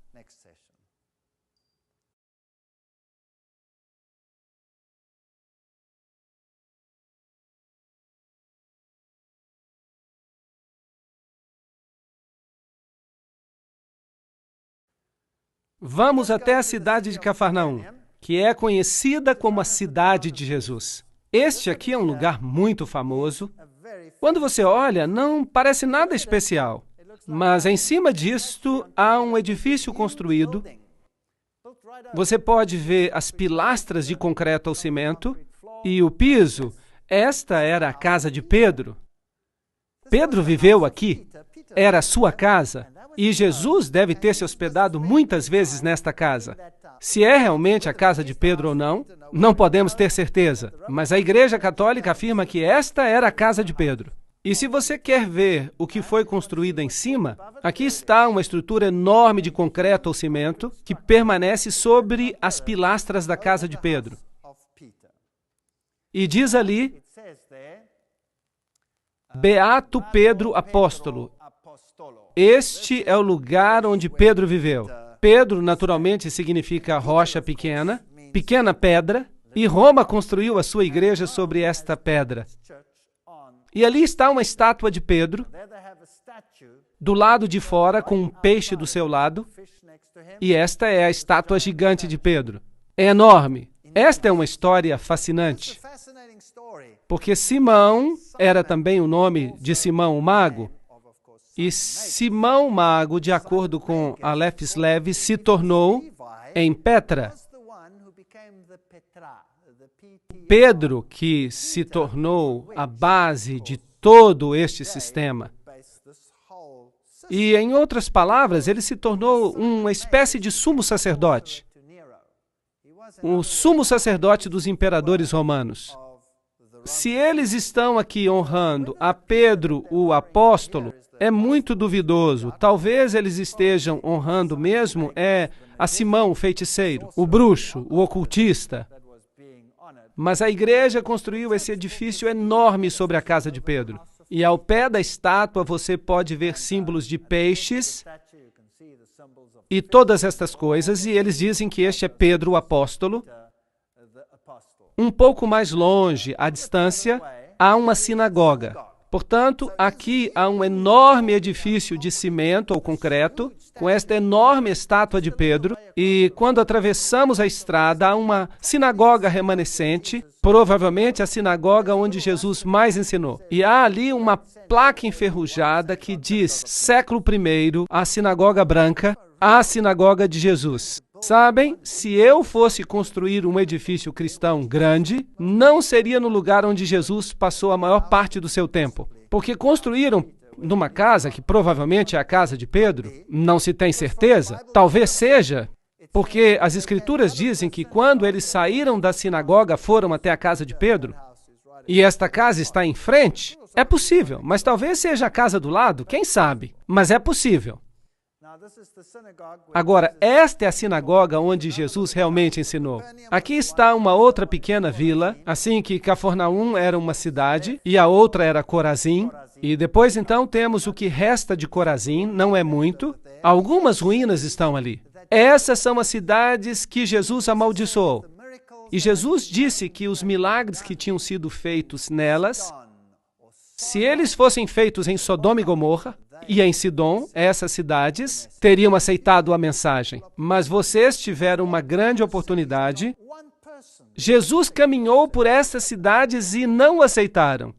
Vamos até a cidade de Cafarnaum, que é conhecida como a cidade de Jesus. Este aqui é um lugar muito famoso. Quando você olha, não parece nada especial, mas em cima disto há um edifício construído. Você pode ver as pilastras de concreto ao cimento e o piso. Esta era a casa de Pedro. Pedro viveu aqui. Era a sua casa. E Jesus deve ter se hospedado muitas vezes nesta casa. Se é realmente a casa de Pedro ou não, não podemos ter certeza. Mas a Igreja Católica afirma que esta era a casa de Pedro. E se você quer ver o que foi construído em cima, aqui está uma estrutura enorme de concreto ou cimento que permanece sobre as pilastras da casa de Pedro. E diz ali Beato Pedro Apóstolo. Este é o lugar onde Pedro viveu. Pedro, naturalmente, significa rocha pequena, pequena pedra, e Roma construiu a sua igreja sobre esta pedra. E ali está uma estátua de Pedro, do lado de fora, com um peixe do seu lado, e esta é a estátua gigante de Pedro. É enorme. Esta é uma história fascinante, porque Simão era também o nome de Simão o Mago, e Simão Mago, de acordo com Aleph Levi, se tornou em Petra. Pedro, que se tornou a base de todo este sistema. E, em outras palavras, ele se tornou uma espécie de sumo sacerdote. O sumo sacerdote dos imperadores romanos. Se eles estão aqui honrando a Pedro, o apóstolo, é muito duvidoso. Talvez eles estejam honrando mesmo a Simão, o feiticeiro, o bruxo, o ocultista. Mas a igreja construiu esse edifício enorme sobre a casa de Pedro. E ao pé da estátua você pode ver símbolos de peixes e todas estas coisas, e eles dizem que este é Pedro, o apóstolo. Um pouco mais longe, à distância, há uma sinagoga. Portanto, aqui há um enorme edifício de cimento ou concreto, com esta enorme estátua de Pedro, e quando atravessamos a estrada, há uma sinagoga remanescente, provavelmente a sinagoga onde Jesus mais ensinou. E há ali uma placa enferrujada que diz, século I, a sinagoga branca, a sinagoga de Jesus. Sabem, se eu fosse construir um edifício cristão grande, não seria no lugar onde Jesus passou a maior parte do seu tempo. Porque construíram numa casa, que provavelmente é a casa de Pedro, não se tem certeza, talvez seja, porque as Escrituras dizem que quando eles saíram da sinagoga, foram até a casa de Pedro, e esta casa está em frente, é possível, mas talvez seja a casa do lado, quem sabe, mas é possível. Agora, esta é a sinagoga onde Jesus realmente ensinou. Aqui está uma outra pequena vila, assim que Cafarnaum era uma cidade e a outra era Corazim. E depois, então, temos o que resta de Corazim, não é muito. Algumas ruínas estão ali. Essas são as cidades que Jesus amaldiçoou. E Jesus disse que os milagres que tinham sido feitos nelas, se eles fossem feitos em Sodoma e Gomorra, e em Sidom, essas cidades teriam aceitado a mensagem. Mas vocês tiveram uma grande oportunidade. Jesus caminhou por essas cidades e não aceitaram.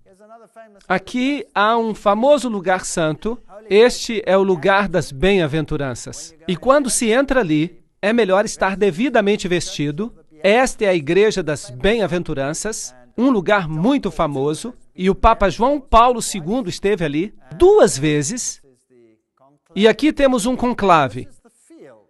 Aqui há um famoso lugar santo. Este é o lugar das bem-aventuranças. E quando se entra ali, é melhor estar devidamente vestido. Esta é a igreja das bem-aventuranças, um lugar muito famoso. E o Papa João Paulo II esteve ali 2 vezes. E aqui temos um conclave.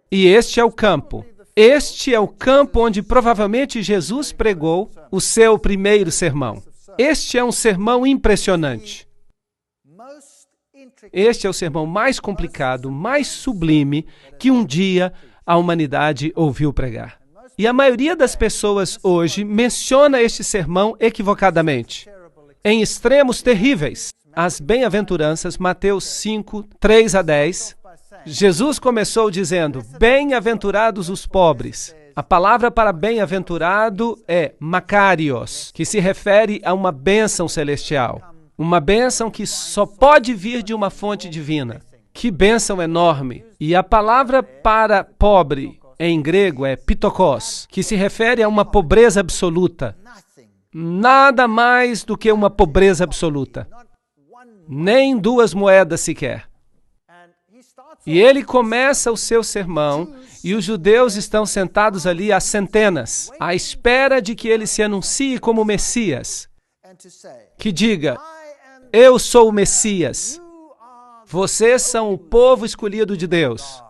E este é o campo. Este é o campo onde provavelmente Jesus pregou o seu primeiro sermão. Este é um sermão impressionante. Este é o sermão mais complicado, mais sublime que um dia a humanidade ouviu pregar. E a maioria das pessoas hoje menciona este sermão equivocadamente. Em extremos terríveis. As bem-aventuranças, Mateus 5, 3 a 10. Jesus começou dizendo, bem-aventurados os pobres. A palavra para bem-aventurado é makarios, que se refere a uma bênção celestial. Uma bênção que só pode vir de uma fonte divina. Que bênção enorme! E a palavra para pobre, em grego, é pitokos, que se refere a uma pobreza absoluta. Nada mais do que uma pobreza absoluta. Nem 2 moedas sequer. E ele começa o seu sermão, e os judeus estão sentados ali há centenas, à espera de que ele se anuncie como Messias. Que diga, eu sou o Messias. Vocês são o povo escolhido de Deus.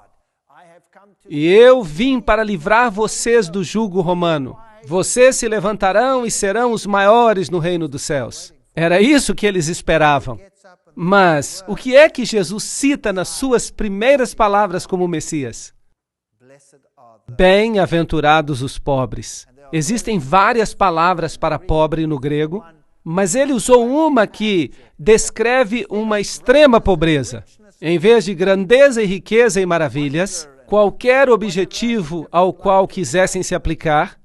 E eu vim para livrar vocês do jugo romano. Vocês se levantarão e serão os maiores no reino dos céus. Era isso que eles esperavam. Mas o que é que Jesus cita nas suas primeiras palavras como Messias? Bem-aventurados os pobres. Existem várias palavras para pobre no grego, Mas ele usou uma que descreve uma extrema pobreza. Em vez de grandeza e riqueza e maravilhas, qualquer objetivo ao qual quisessem se aplicar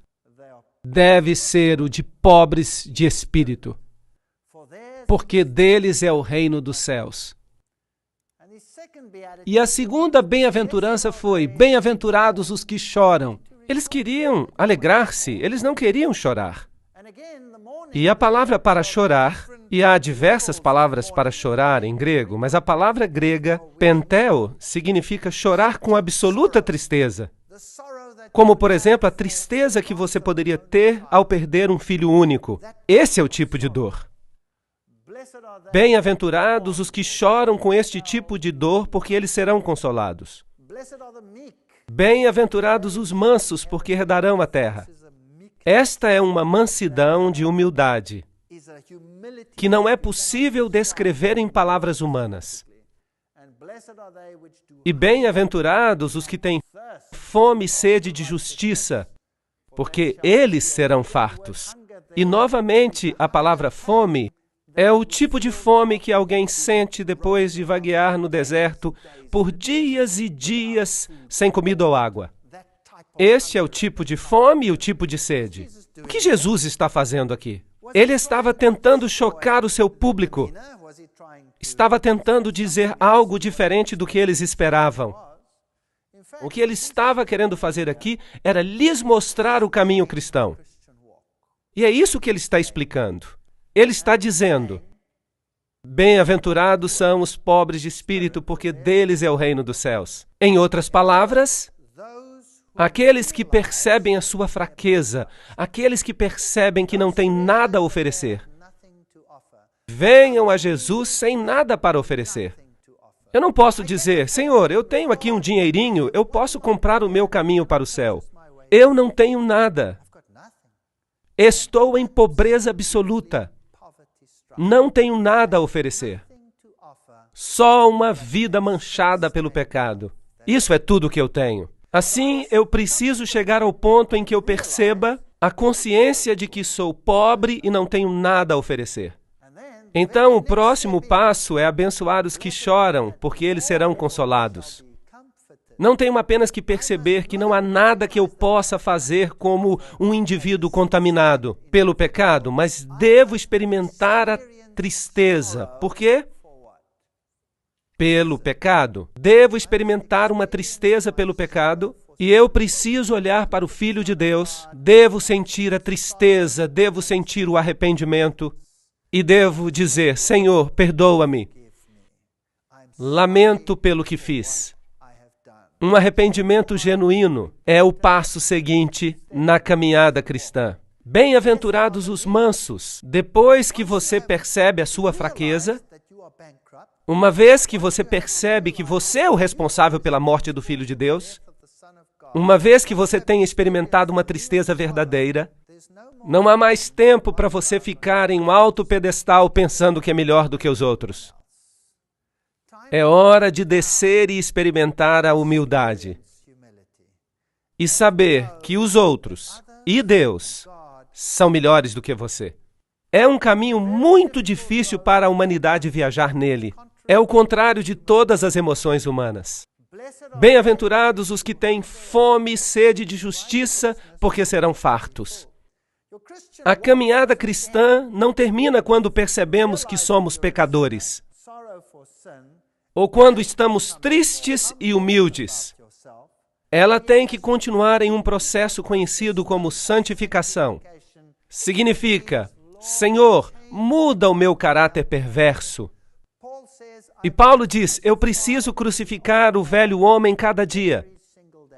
deve ser o de pobres de espírito, porque deles é o reino dos céus. E a segunda bem-aventurança foi: bem-aventurados os que choram. Eles queriam alegrar-se, eles não queriam chorar. E a palavra para chorar, e há diversas palavras para chorar em grego, mas a palavra grega, penteo, significa chorar com absoluta tristeza. Como, por exemplo, a tristeza que você poderia ter ao perder um filho único. Esse é o tipo de dor. Bem-aventurados os que choram com este tipo de dor, porque eles serão consolados. Bem-aventurados os mansos, porque herdarão a terra. Esta é uma mansidão de humildade, que não é possível descrever em palavras humanas. E bem-aventurados os que têm fome e sede de justiça, porque eles serão fartos. E, novamente, a palavra fome é o tipo de fome que alguém sente depois de vaguear no deserto por dias e dias sem comida ou água. Este é o tipo de fome e o tipo de sede. O que Jesus está fazendo aqui? Ele estava tentando chocar o seu público. Estava tentando dizer algo diferente do que eles esperavam. O que ele estava querendo fazer aqui era lhes mostrar o caminho cristão. E é isso que ele está explicando. Ele está dizendo: bem-aventurados são os pobres de espírito, porque deles é o reino dos céus. Em outras palavras, aqueles que percebem a sua fraqueza, aqueles que percebem que não têm nada a oferecer, venham a Jesus sem nada para oferecer. Eu não posso dizer: Senhor, eu tenho aqui um dinheirinho, eu posso comprar o meu caminho para o céu. Eu não tenho nada. Estou em pobreza absoluta. Não tenho nada a oferecer. Só uma vida manchada pelo pecado. Isso é tudo que eu tenho. Assim, eu preciso chegar ao ponto em que eu perceba a consciência de que sou pobre e não tenho nada a oferecer. Então, o próximo passo é abençoar os que choram, porque eles serão consolados. Não tenho apenas que perceber que não há nada que eu possa fazer como um indivíduo contaminado pelo pecado, mas devo experimentar a tristeza. Por quê? Pelo pecado. Devo experimentar uma tristeza pelo pecado e eu preciso olhar para o Filho de Deus. Devo sentir a tristeza, devo sentir o arrependimento e devo dizer: Senhor, perdoa-me. Lamento pelo que fiz. Um arrependimento genuíno é o passo seguinte na caminhada cristã. Bem-aventurados os mansos. Depois que você percebe a sua fraqueza, uma vez que você percebe que você é o responsável pela morte do Filho de Deus, uma vez que você tem experimentado uma tristeza verdadeira, não há mais tempo para você ficar em um alto pedestal pensando que é melhor do que os outros. É hora de descer e experimentar a humildade. E saber que os outros e Deus são melhores do que você. É um caminho muito difícil para a humanidade viajar nele. É o contrário de todas as emoções humanas. Bem-aventurados os que têm fome e sede de justiça, porque serão fartos. A caminhada cristã não termina quando percebemos que somos pecadores, ou quando estamos tristes e humildes. Ela tem que continuar em um processo conhecido como santificação. Significa: Senhor, muda o meu caráter perverso. E Paulo diz: eu preciso crucificar o velho homem cada dia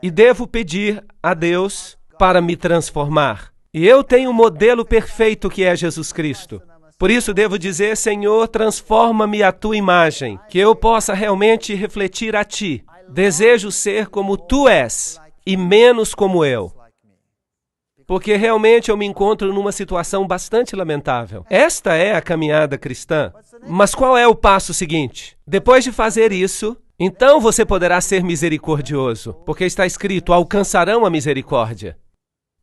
e devo pedir a Deus para me transformar. E eu tenho um modelo perfeito que é Jesus Cristo. Por isso devo dizer: Senhor, transforma-me à tua imagem, que eu possa realmente refletir a ti. Desejo ser como tu és e menos como eu. Porque realmente eu me encontro numa situação bastante lamentável. Esta é a caminhada cristã. Mas qual é o passo seguinte? Depois de fazer isso, então você poderá ser misericordioso, porque está escrito: alcançarão a misericórdia.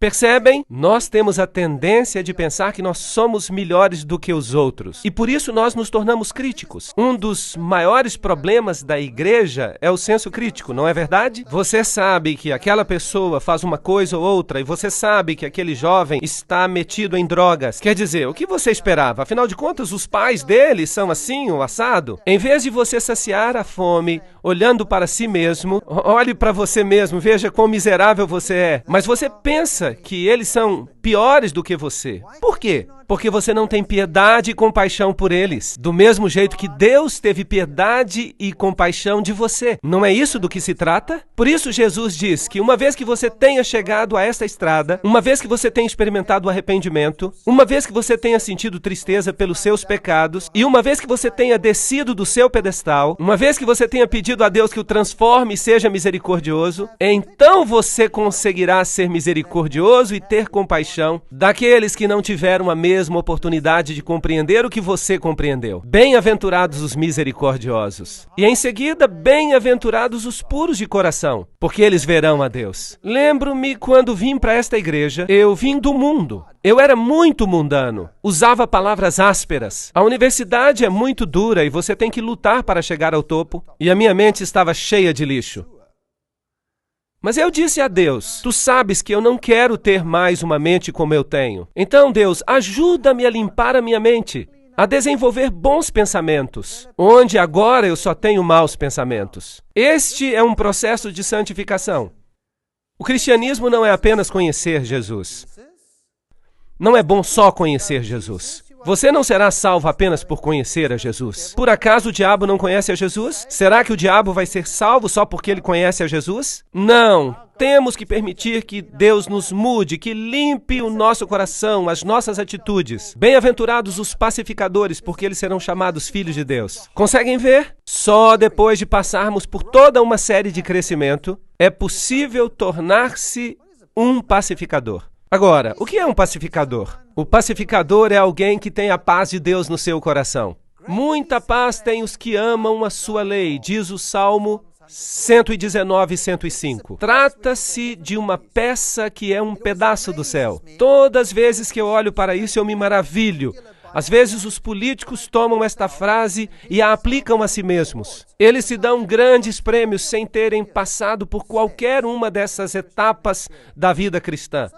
Percebem? Nós temos a tendência de pensar que nós somos melhores do que os outros. E por isso nós nos tornamos críticos. Um dos maiores problemas da igreja é o senso crítico, não é verdade? Você sabe que aquela pessoa faz uma coisa ou outra e você sabe que aquele jovem está metido em drogas. Quer dizer, o que você esperava? Afinal de contas, os pais dele são assim ou assado? Em vez de você saciar a fome, olhando para si mesmo, olhe para você mesmo, veja quão miserável você é. Mas você pensa que eles são piores do que você. Por quê? Porque você não tem piedade e compaixão por eles, do mesmo jeito que Deus teve piedade e compaixão de você. Não é isso do que se trata? Por isso Jesus diz que uma vez que você tenha chegado a esta estrada, uma vez que você tenha experimentado o arrependimento, uma vez que você tenha sentido tristeza pelos seus pecados, e uma vez que você tenha descido do seu pedestal, uma vez que você tenha pedido a Deus que o transforme e seja misericordioso, então você conseguirá ser misericordioso e ter compaixão daqueles que não tiveram a mesma oportunidade de compreender o que você compreendeu. Bem-aventurados os misericordiosos. E em seguida, bem-aventurados os puros de coração, porque eles verão a Deus. Lembro-me quando vim para esta igreja, eu vim do mundo. Eu era muito mundano, usava palavras ásperas. A universidade é muito dura e você tem que lutar para chegar ao topo. E a minha mente estava cheia de lixo. Mas eu disse a Deus, tu sabes que eu não quero ter mais uma mente como eu tenho. Então, Deus, ajuda-me a limpar a minha mente, a desenvolver bons pensamentos, onde agora eu só tenho maus pensamentos. Este é um processo de santificação. O cristianismo não é apenas conhecer Jesus. Não é bom só conhecer Jesus. Você não será salvo apenas por conhecer a Jesus. Por acaso o diabo não conhece a Jesus? Será que o diabo vai ser salvo só porque ele conhece a Jesus? Não. Temos que permitir que Deus nos mude, que limpe o nosso coração, as nossas atitudes. Bem-aventurados os pacificadores, porque eles serão chamados filhos de Deus. Conseguem ver? Só depois de passarmos por toda uma série de crescimento, é possível tornar-se um pacificador. Agora, o que é um pacificador? O pacificador é alguém que tem a paz de Deus no seu coração. Muita paz têm os que amam a sua lei, diz o Salmo 119 e 105. Trata-se de uma peça que é um pedaço do céu. Todas as vezes que eu olho para isso, eu me maravilho. Às vezes os políticos tomam esta frase e a aplicam a si mesmos. Eles se dão grandes prêmios sem terem passado por qualquer uma dessas etapas da vida cristã.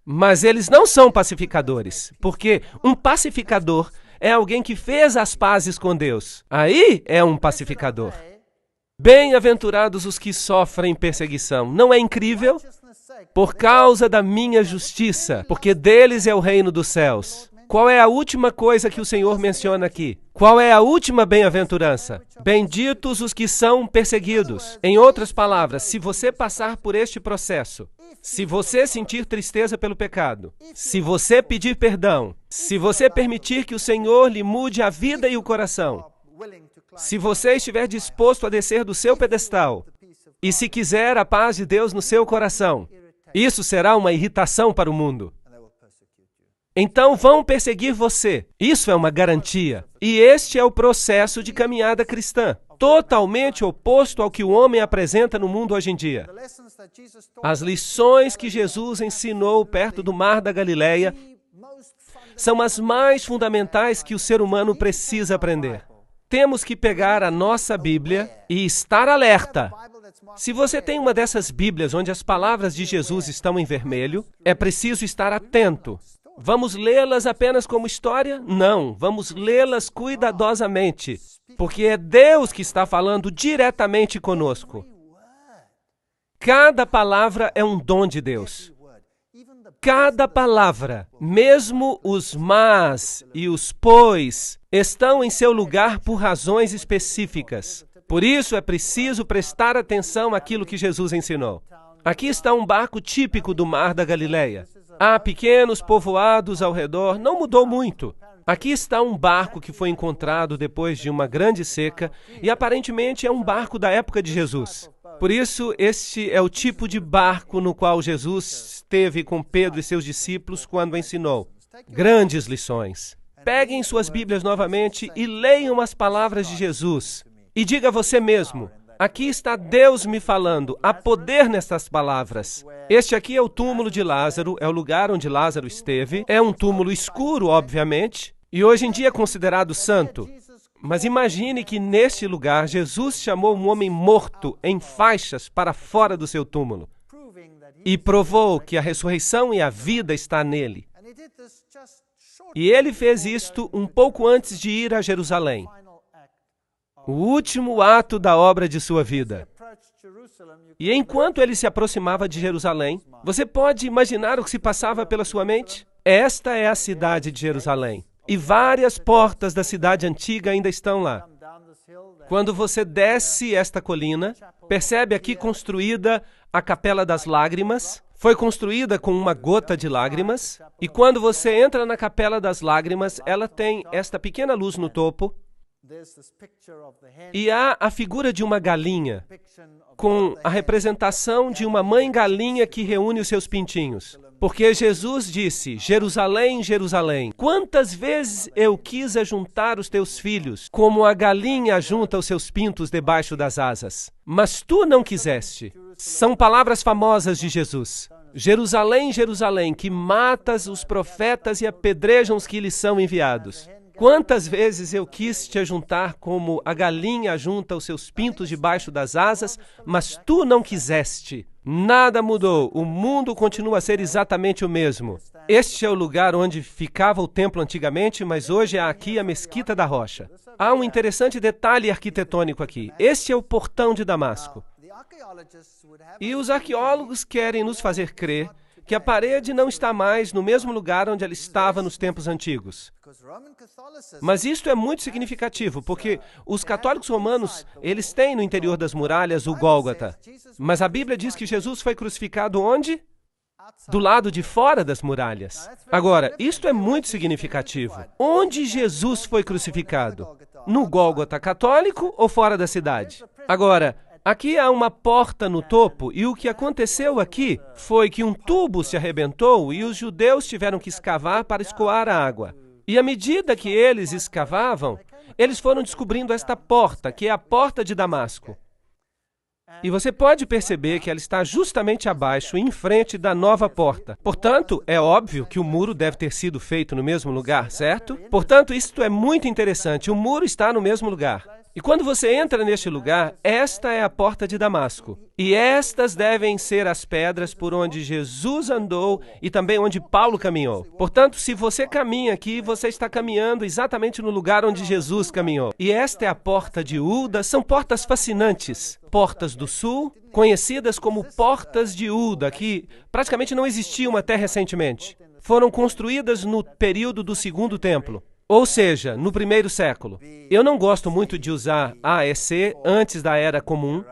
Mas eles não são pacificadores, porque um pacificador é alguém que fez as pazes com Deus. Aí é um pacificador. Bem-aventurados os que sofrem perseguição. Não é incrível? Por causa da minha justiça, porque deles é o reino dos céus. Qual é a última coisa que o Senhor menciona aqui? Qual é a última bem-aventurança? Benditos os que são perseguidos. Em outras palavras, se você passar por este processo, se você sentir tristeza pelo pecado, se você pedir perdão, se você permitir que o Senhor lhe mude a vida e o coração, se você estiver disposto a descer do seu pedestal e se quiser a paz de Deus no seu coração, isso será uma irritação para o mundo. Então vão perseguir você. Isso é uma garantia. E este é o processo de caminhada cristã, totalmente oposto ao que o homem apresenta no mundo hoje em dia. As lições que Jesus ensinou perto do Mar da Galileia são as mais fundamentais que o ser humano precisa aprender. Temos que pegar a nossa Bíblia e estar alerta. Se você tem uma dessas Bíblias onde as palavras de Jesus estão em vermelho, é preciso estar atento. Vamos lê-las apenas como história? Não, vamos lê-las cuidadosamente, porque é Deus que está falando diretamente conosco. Cada palavra é um dom de Deus. Cada palavra, mesmo os mas e os pois, estão em seu lugar por razões específicas. Por isso é preciso prestar atenção àquilo que Jesus ensinou. Aqui está um barco típico do Mar da Galileia. Há pequenos povoados ao redor, não mudou muito. Aqui está um barco que foi encontrado depois de uma grande seca e aparentemente é um barco da época de Jesus. Por isso, este é o tipo de barco no qual Jesus esteve com Pedro e seus discípulos quando ensinou. Grandes lições. Peguem suas Bíblias novamente e leiam as palavras de Jesus. E diga a você mesmo, Aqui está Deus me falando. Há poder nestas palavras. Este aqui é o túmulo de Lázaro, é o lugar onde Lázaro esteve. É um túmulo escuro, obviamente, e hoje em dia é considerado santo. Mas imagine que neste lugar Jesus chamou um homem morto em faixas para fora do seu túmulo e provou que a ressurreição e a vida está nele. E ele fez isto um pouco antes de ir a Jerusalém. O último ato da obra de sua vida. E enquanto ele se aproximava de Jerusalém, você pode imaginar o que se passava pela sua mente? Esta é a cidade de Jerusalém. E várias portas da cidade antiga ainda estão lá. Quando você desce esta colina, percebe aqui construída a Capela das Lágrimas. Foi construída com uma gota de lágrimas. E quando você entra na Capela das Lágrimas, ela tem esta pequena luz no topo. E há a figura de uma galinha, com a representação de uma mãe galinha que reúne os seus pintinhos. Porque Jesus disse, Jerusalém, Jerusalém, quantas vezes eu quis ajuntar os teus filhos, como a galinha ajunta os seus pintos debaixo das asas. Mas tu não quiseste. São palavras famosas de Jesus. Jerusalém, Jerusalém, que matas os profetas e apedrejam os que lhes são enviados. Quantas vezes eu quis te ajuntar como a galinha ajunta os seus pintos debaixo das asas, mas tu não quiseste. Nada mudou, o mundo continua a ser exatamente o mesmo. Este é o lugar onde ficava o templo antigamente, mas hoje há aqui a Mesquita da Rocha. Há um interessante detalhe arquitetônico aqui. Este é o portão de Damasco. E os arqueólogos querem nos fazer crer que a parede não está mais no mesmo lugar onde ela estava nos tempos antigos. Mas isto é muito significativo, porque os católicos romanos, eles têm no interior das muralhas o Gólgota. Mas a Bíblia diz que Jesus foi crucificado onde? Do lado de fora das muralhas. Agora, isto é muito significativo. Onde Jesus foi crucificado? No Gólgota católico ou fora da cidade? Agora, aqui há uma porta no topo e o que aconteceu aqui foi que um tubo se arrebentou e os judeus tiveram que escavar para escoar a água. E à medida que eles escavavam, eles foram descobrindo esta porta, que é a porta de Damasco. E você pode perceber que ela está justamente abaixo, em frente da nova porta. Portanto, é óbvio que o muro deve ter sido feito no mesmo lugar, certo? Portanto, isto é muito interessante. O muro está no mesmo lugar. E quando você entra neste lugar, esta é a porta de Damasco. E estas devem ser as pedras por onde Jesus andou e também onde Paulo caminhou. Portanto, se você caminha aqui, você está caminhando exatamente no lugar onde Jesus caminhou. E esta é a porta de Uda. São portas fascinantes. Portas do Sul, conhecidas como Portas de Uda, que praticamente não existiam até recentemente. Foram construídas no período do Segundo Templo. Ou seja, no primeiro século. Eu não gosto muito de usar AEC antes da Era Comum.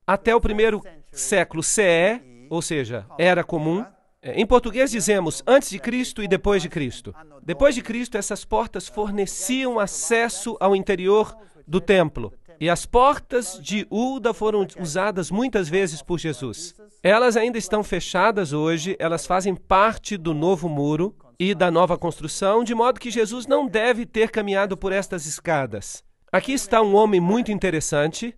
Até o primeiro século CE, ou seja, Era Comum. Em português dizemos antes de Cristo e depois de Cristo. Depois de Cristo, essas portas forneciam acesso ao interior do templo. E as portas de Uda foram usadas muitas vezes por Jesus. Elas ainda estão fechadas hoje, elas fazem parte do novo muro e da nova construção, de modo que Jesus não deve ter caminhado por estas escadas. Aqui está um homem muito interessante,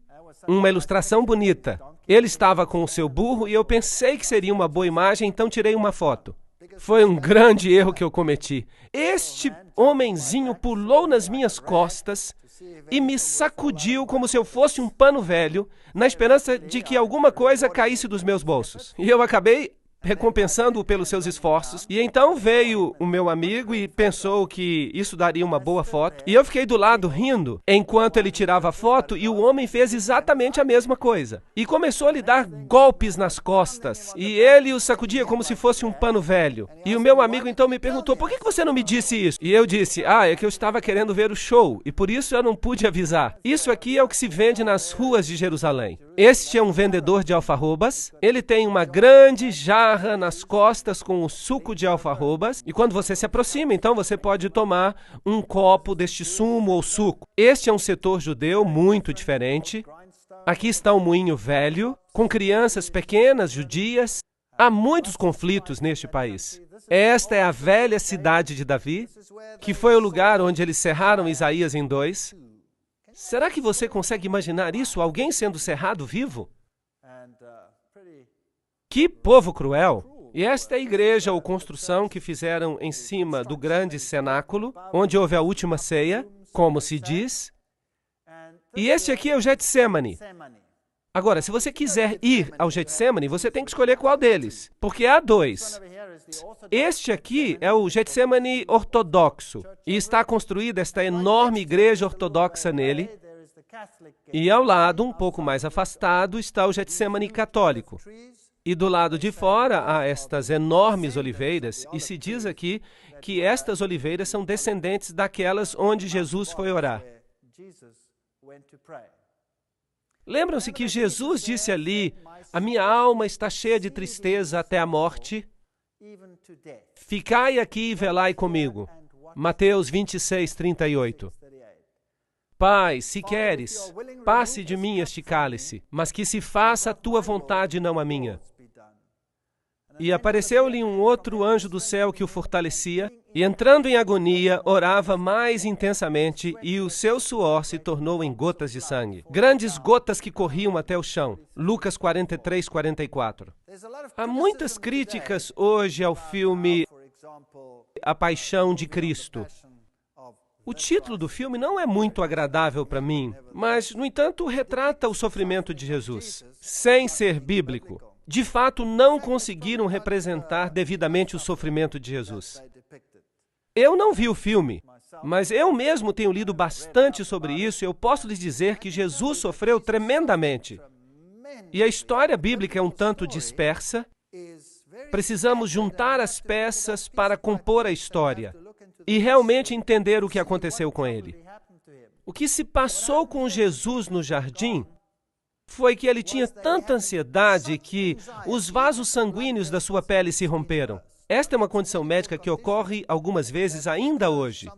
uma ilustração bonita. Ele estava com o seu burro e eu pensei que seria uma boa imagem, então tirei uma foto. Foi um grande erro que eu cometi. Este homenzinho pulou nas minhas costas e me sacudiu como se eu fosse um pano velho, na esperança de que alguma coisa caísse dos meus bolsos. E eu acabei recompensando-o pelos seus esforços. E então veio o meu amigo e pensou que isso daria uma boa foto. E eu fiquei do lado rindo enquanto ele tirava a foto e o homem fez exatamente a mesma coisa. E começou a lhe dar golpes nas costas. E ele o sacudia como se fosse um pano velho. E o meu amigo então me perguntou, por que você não me disse isso? E eu disse, é que eu estava querendo ver o show e por isso eu não pude avisar. Isso aqui é o que se vende nas ruas de Jerusalém. Este é um vendedor de alfarrobas. Ele tem uma grande jarra nas costas com o suco de alfarrobas. E quando você se aproxima, então você pode tomar um copo deste sumo ou suco. Este é um setor judeu muito diferente. Aqui está um moinho velho, com crianças pequenas judias. Há muitos conflitos neste país. Esta é a velha cidade de Davi, que foi o lugar onde eles cerraram Isaías em 2. Será que você consegue imaginar isso? Alguém sendo cerrado vivo? Que povo cruel! E esta é a igreja ou construção que fizeram em cima do grande cenáculo, onde houve a última ceia, como se diz. E este aqui é o Getsemane. Agora, se você quiser ir ao Getsemane, você tem que escolher qual deles, porque há dois. Este aqui é o Getsemane ortodoxo, e está construída esta enorme igreja ortodoxa nele, e ao lado, um pouco mais afastado, está o Getsemane católico. E do lado de fora há estas enormes oliveiras, e se diz aqui que estas oliveiras são descendentes daquelas onde Jesus foi orar. Lembram-se que Jesus disse ali, a minha alma está cheia de tristeza até a morte, ficai aqui e velai comigo. Mateus 26, 38. Pai, se queres, passe de mim este cálice, mas que se faça a tua vontade, não a minha. E apareceu-lhe um outro anjo do céu que o fortalecia, e entrando em agonia, orava mais intensamente, e o seu suor se tornou em gotas de sangue. Grandes gotas que corriam até o chão. Lucas 43, 44. Há muitas críticas hoje ao filme A Paixão de Cristo. O título do filme não é muito agradável para mim, mas, no entanto, retrata o sofrimento de Jesus, sem ser bíblico. De fato, não conseguiram representar devidamente o sofrimento de Jesus. Eu não vi o filme, mas eu mesmo tenho lido bastante sobre isso e eu posso lhes dizer que Jesus sofreu tremendamente. E a história bíblica é um tanto dispersa. Precisamos juntar as peças para compor a história e realmente entender o que aconteceu com ele. O que se passou com Jesus no jardim foi que ele tinha tanta ansiedade que os vasos sanguíneos da sua pele se romperam. Esta é uma condição médica que ocorre algumas vezes ainda hoje.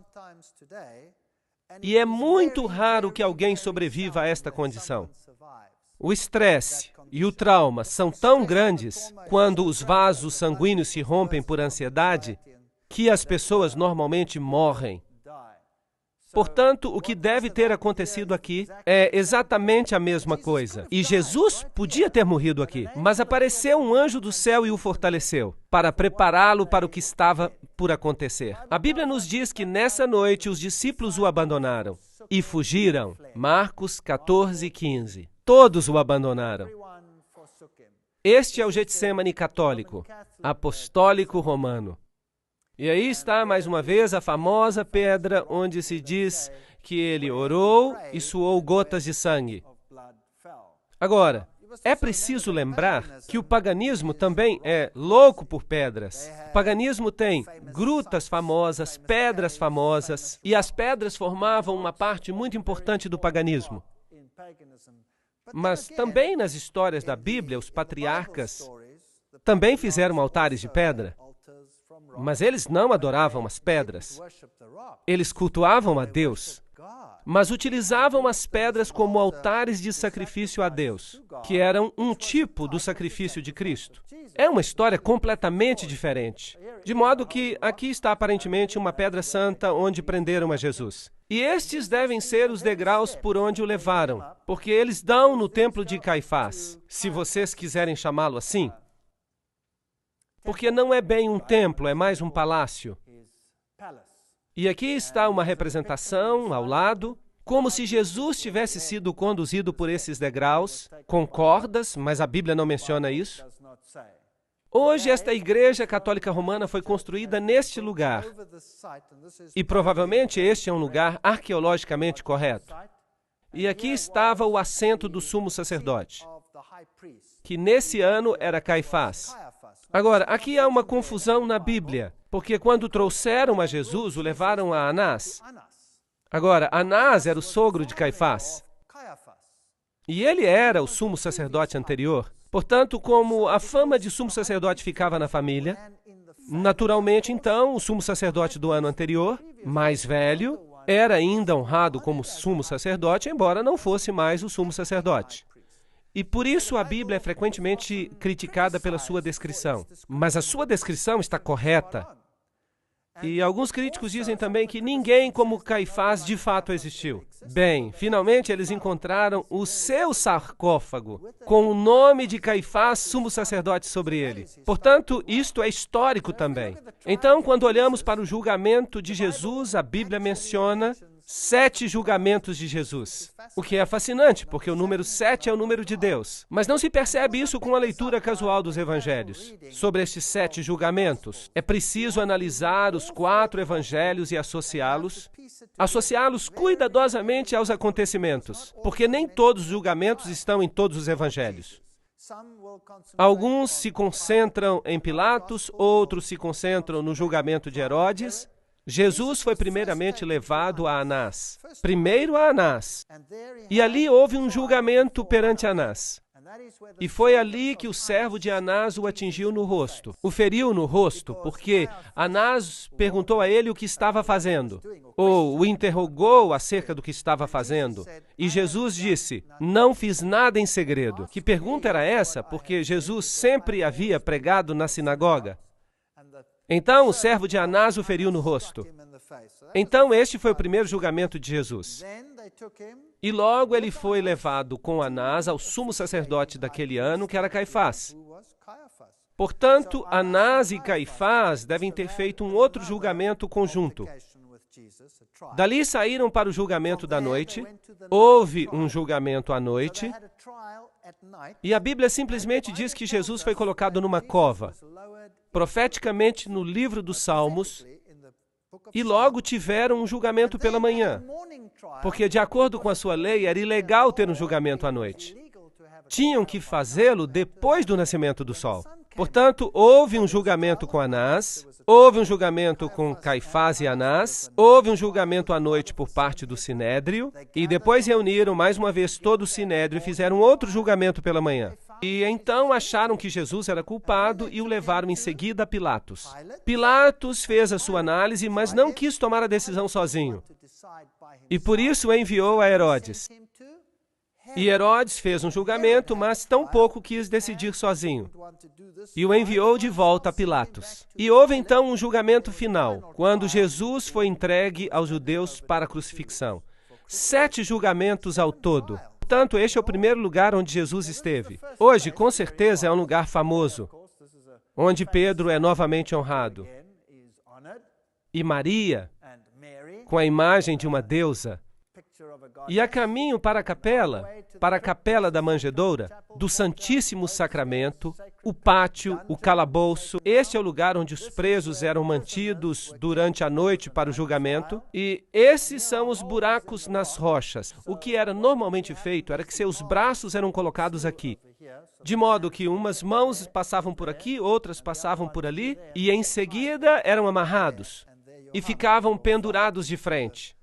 E é muito raro que alguém sobreviva a esta condição. O estresse e o trauma são tão grandes quando os vasos sanguíneos se rompem por ansiedade que as pessoas normalmente morrem. Portanto, o que deve ter acontecido aqui é exatamente a mesma coisa. E Jesus podia ter morrido aqui, mas apareceu um anjo do céu e o fortaleceu, para prepará-lo para o que estava por acontecer. A Bíblia nos diz que nessa noite os discípulos o abandonaram e fugiram. Marcos 14, 15. Todos o abandonaram. Este é o Getsemane católico, apostólico romano. E aí está, mais uma vez, a famosa pedra onde se diz que ele orou e suou gotas de sangue. Agora, é preciso lembrar que o paganismo também é louco por pedras. O paganismo tem grutas famosas, pedras famosas, e as pedras formavam uma parte muito importante do paganismo. Mas também nas histórias da Bíblia, os patriarcas também fizeram altares de pedra. Mas eles não adoravam as pedras. Eles cultuavam a Deus, mas utilizavam as pedras como altares de sacrifício a Deus, que eram um tipo do sacrifício de Cristo. É uma história completamente diferente. De modo que aqui está aparentemente uma pedra santa onde prenderam a Jesus. E estes devem ser os degraus por onde o levaram, porque eles dão no templo de Caifás, se vocês quiserem chamá-lo assim. Porque não é bem um templo, é mais um palácio. E aqui está uma representação ao lado, como se Jesus tivesse sido conduzido por esses degraus, com cordas, mas a Bíblia não menciona isso. Hoje, esta igreja católica romana foi construída neste lugar. E provavelmente este é um lugar arqueologicamente correto. E aqui estava o assento do sumo sacerdote, que nesse ano era Caifás. Agora, aqui há uma confusão na Bíblia, porque quando trouxeram a Jesus, o levaram a Anás. Agora, Anás era o sogro de Caifás. E ele era o sumo sacerdote anterior. Portanto, como a fama de sumo sacerdote ficava na família, naturalmente, então, o sumo sacerdote do ano anterior, mais velho, era ainda honrado como sumo sacerdote, embora não fosse mais o sumo sacerdote. E por isso a Bíblia é frequentemente criticada pela sua descrição. Mas a sua descrição está correta. E alguns críticos dizem também que ninguém como Caifás de fato existiu. Bem, finalmente eles encontraram o seu sarcófago, com o nome de Caifás, sumo sacerdote, sobre ele. Portanto, isto é histórico também. Então, quando olhamos para o julgamento de Jesus, a Bíblia menciona 7 julgamentos de Jesus. O que é fascinante, porque o número 7 é o número de Deus. Mas não se percebe isso com a leitura casual dos evangelhos. Sobre estes 7 julgamentos, é preciso analisar os 4 evangelhos e associá-los cuidadosamente aos acontecimentos, porque nem todos os julgamentos estão em todos os evangelhos. Alguns se concentram em Pilatos, outros se concentram no julgamento de Herodes. Jesus foi primeiramente levado a Anás. Primeiro a Anás. E ali houve um julgamento perante Anás. E foi ali que o servo de Anás o atingiu no rosto. O feriu no rosto, porque Anás perguntou a ele o que estava fazendo, ou o interrogou acerca do que estava fazendo. E Jesus disse, não fiz nada em segredo. Que pergunta era essa? Porque Jesus sempre havia pregado na sinagoga. Então, o servo de Anás o feriu no rosto. Então, este foi o primeiro julgamento de Jesus. E logo ele foi levado com Anás ao sumo sacerdote daquele ano, que era Caifás. Portanto, Anás e Caifás devem ter feito um outro julgamento conjunto. Dali saíram para o julgamento da noite. Houve um julgamento à noite. E a Bíblia simplesmente diz que Jesus foi colocado numa cova, profeticamente no livro dos Salmos, e logo tiveram um julgamento pela manhã, porque de acordo com a sua lei era ilegal ter um julgamento à noite. Tinham que fazê-lo depois do nascimento do sol. Portanto, houve um julgamento com Anás, houve um julgamento com Caifás e Anás, houve um julgamento à noite por parte do Sinédrio, e depois reuniram mais uma vez todo o Sinédrio e fizeram outro julgamento pela manhã. E então acharam que Jesus era culpado e o levaram em seguida a Pilatos. Pilatos fez a sua análise, mas não quis tomar a decisão sozinho. E por isso enviou a Herodes. E Herodes fez um julgamento, mas tampouco quis decidir sozinho. E o enviou de volta a Pilatos. E houve então um julgamento final, quando Jesus foi entregue aos judeus para a crucifixão. 7 julgamentos ao todo. Portanto, este é o primeiro lugar onde Jesus esteve. Hoje, com certeza, é um lugar famoso, onde Pedro é novamente honrado. E Maria, com a imagem de uma deusa. E a caminho para a capela da manjedoura, do Santíssimo Sacramento, o pátio, o calabouço. Este é o lugar onde os presos eram mantidos durante a noite para o julgamento. E esses são os buracos nas rochas. O que era normalmente feito era que seus braços eram colocados aqui, de modo que umas mãos passavam por aqui, outras passavam por ali, e em seguida eram amarrados e ficavam pendurados de frente.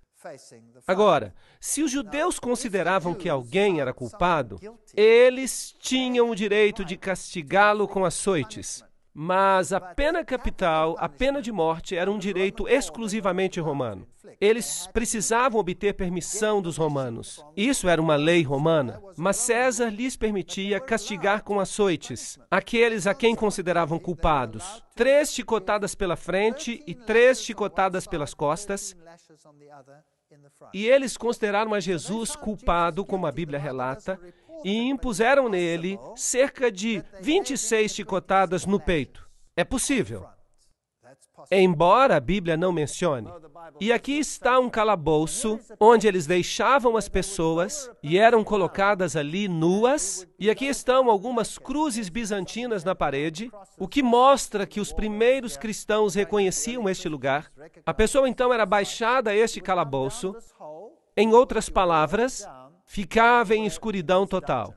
Agora, se os judeus consideravam que alguém era culpado, eles tinham o direito de castigá-lo com açoites. Mas a pena capital, a pena de morte, era um direito exclusivamente romano. Eles precisavam obter permissão dos romanos. Isso era uma lei romana, mas César lhes permitia castigar com açoites aqueles a quem consideravam culpados. 3 chicotadas pela frente e 3 chicotadas pelas costas. E eles consideraram a Jesus culpado, como a Bíblia relata, e impuseram nele cerca de 26 chicotadas no peito. É possível, embora a Bíblia não mencione. E aqui está um calabouço, onde eles deixavam as pessoas e eram colocadas ali nuas. E aqui estão algumas cruzes bizantinas na parede, o que mostra que os primeiros cristãos reconheciam este lugar. A pessoa então era baixada a este calabouço. Em outras palavras, ficava em escuridão total.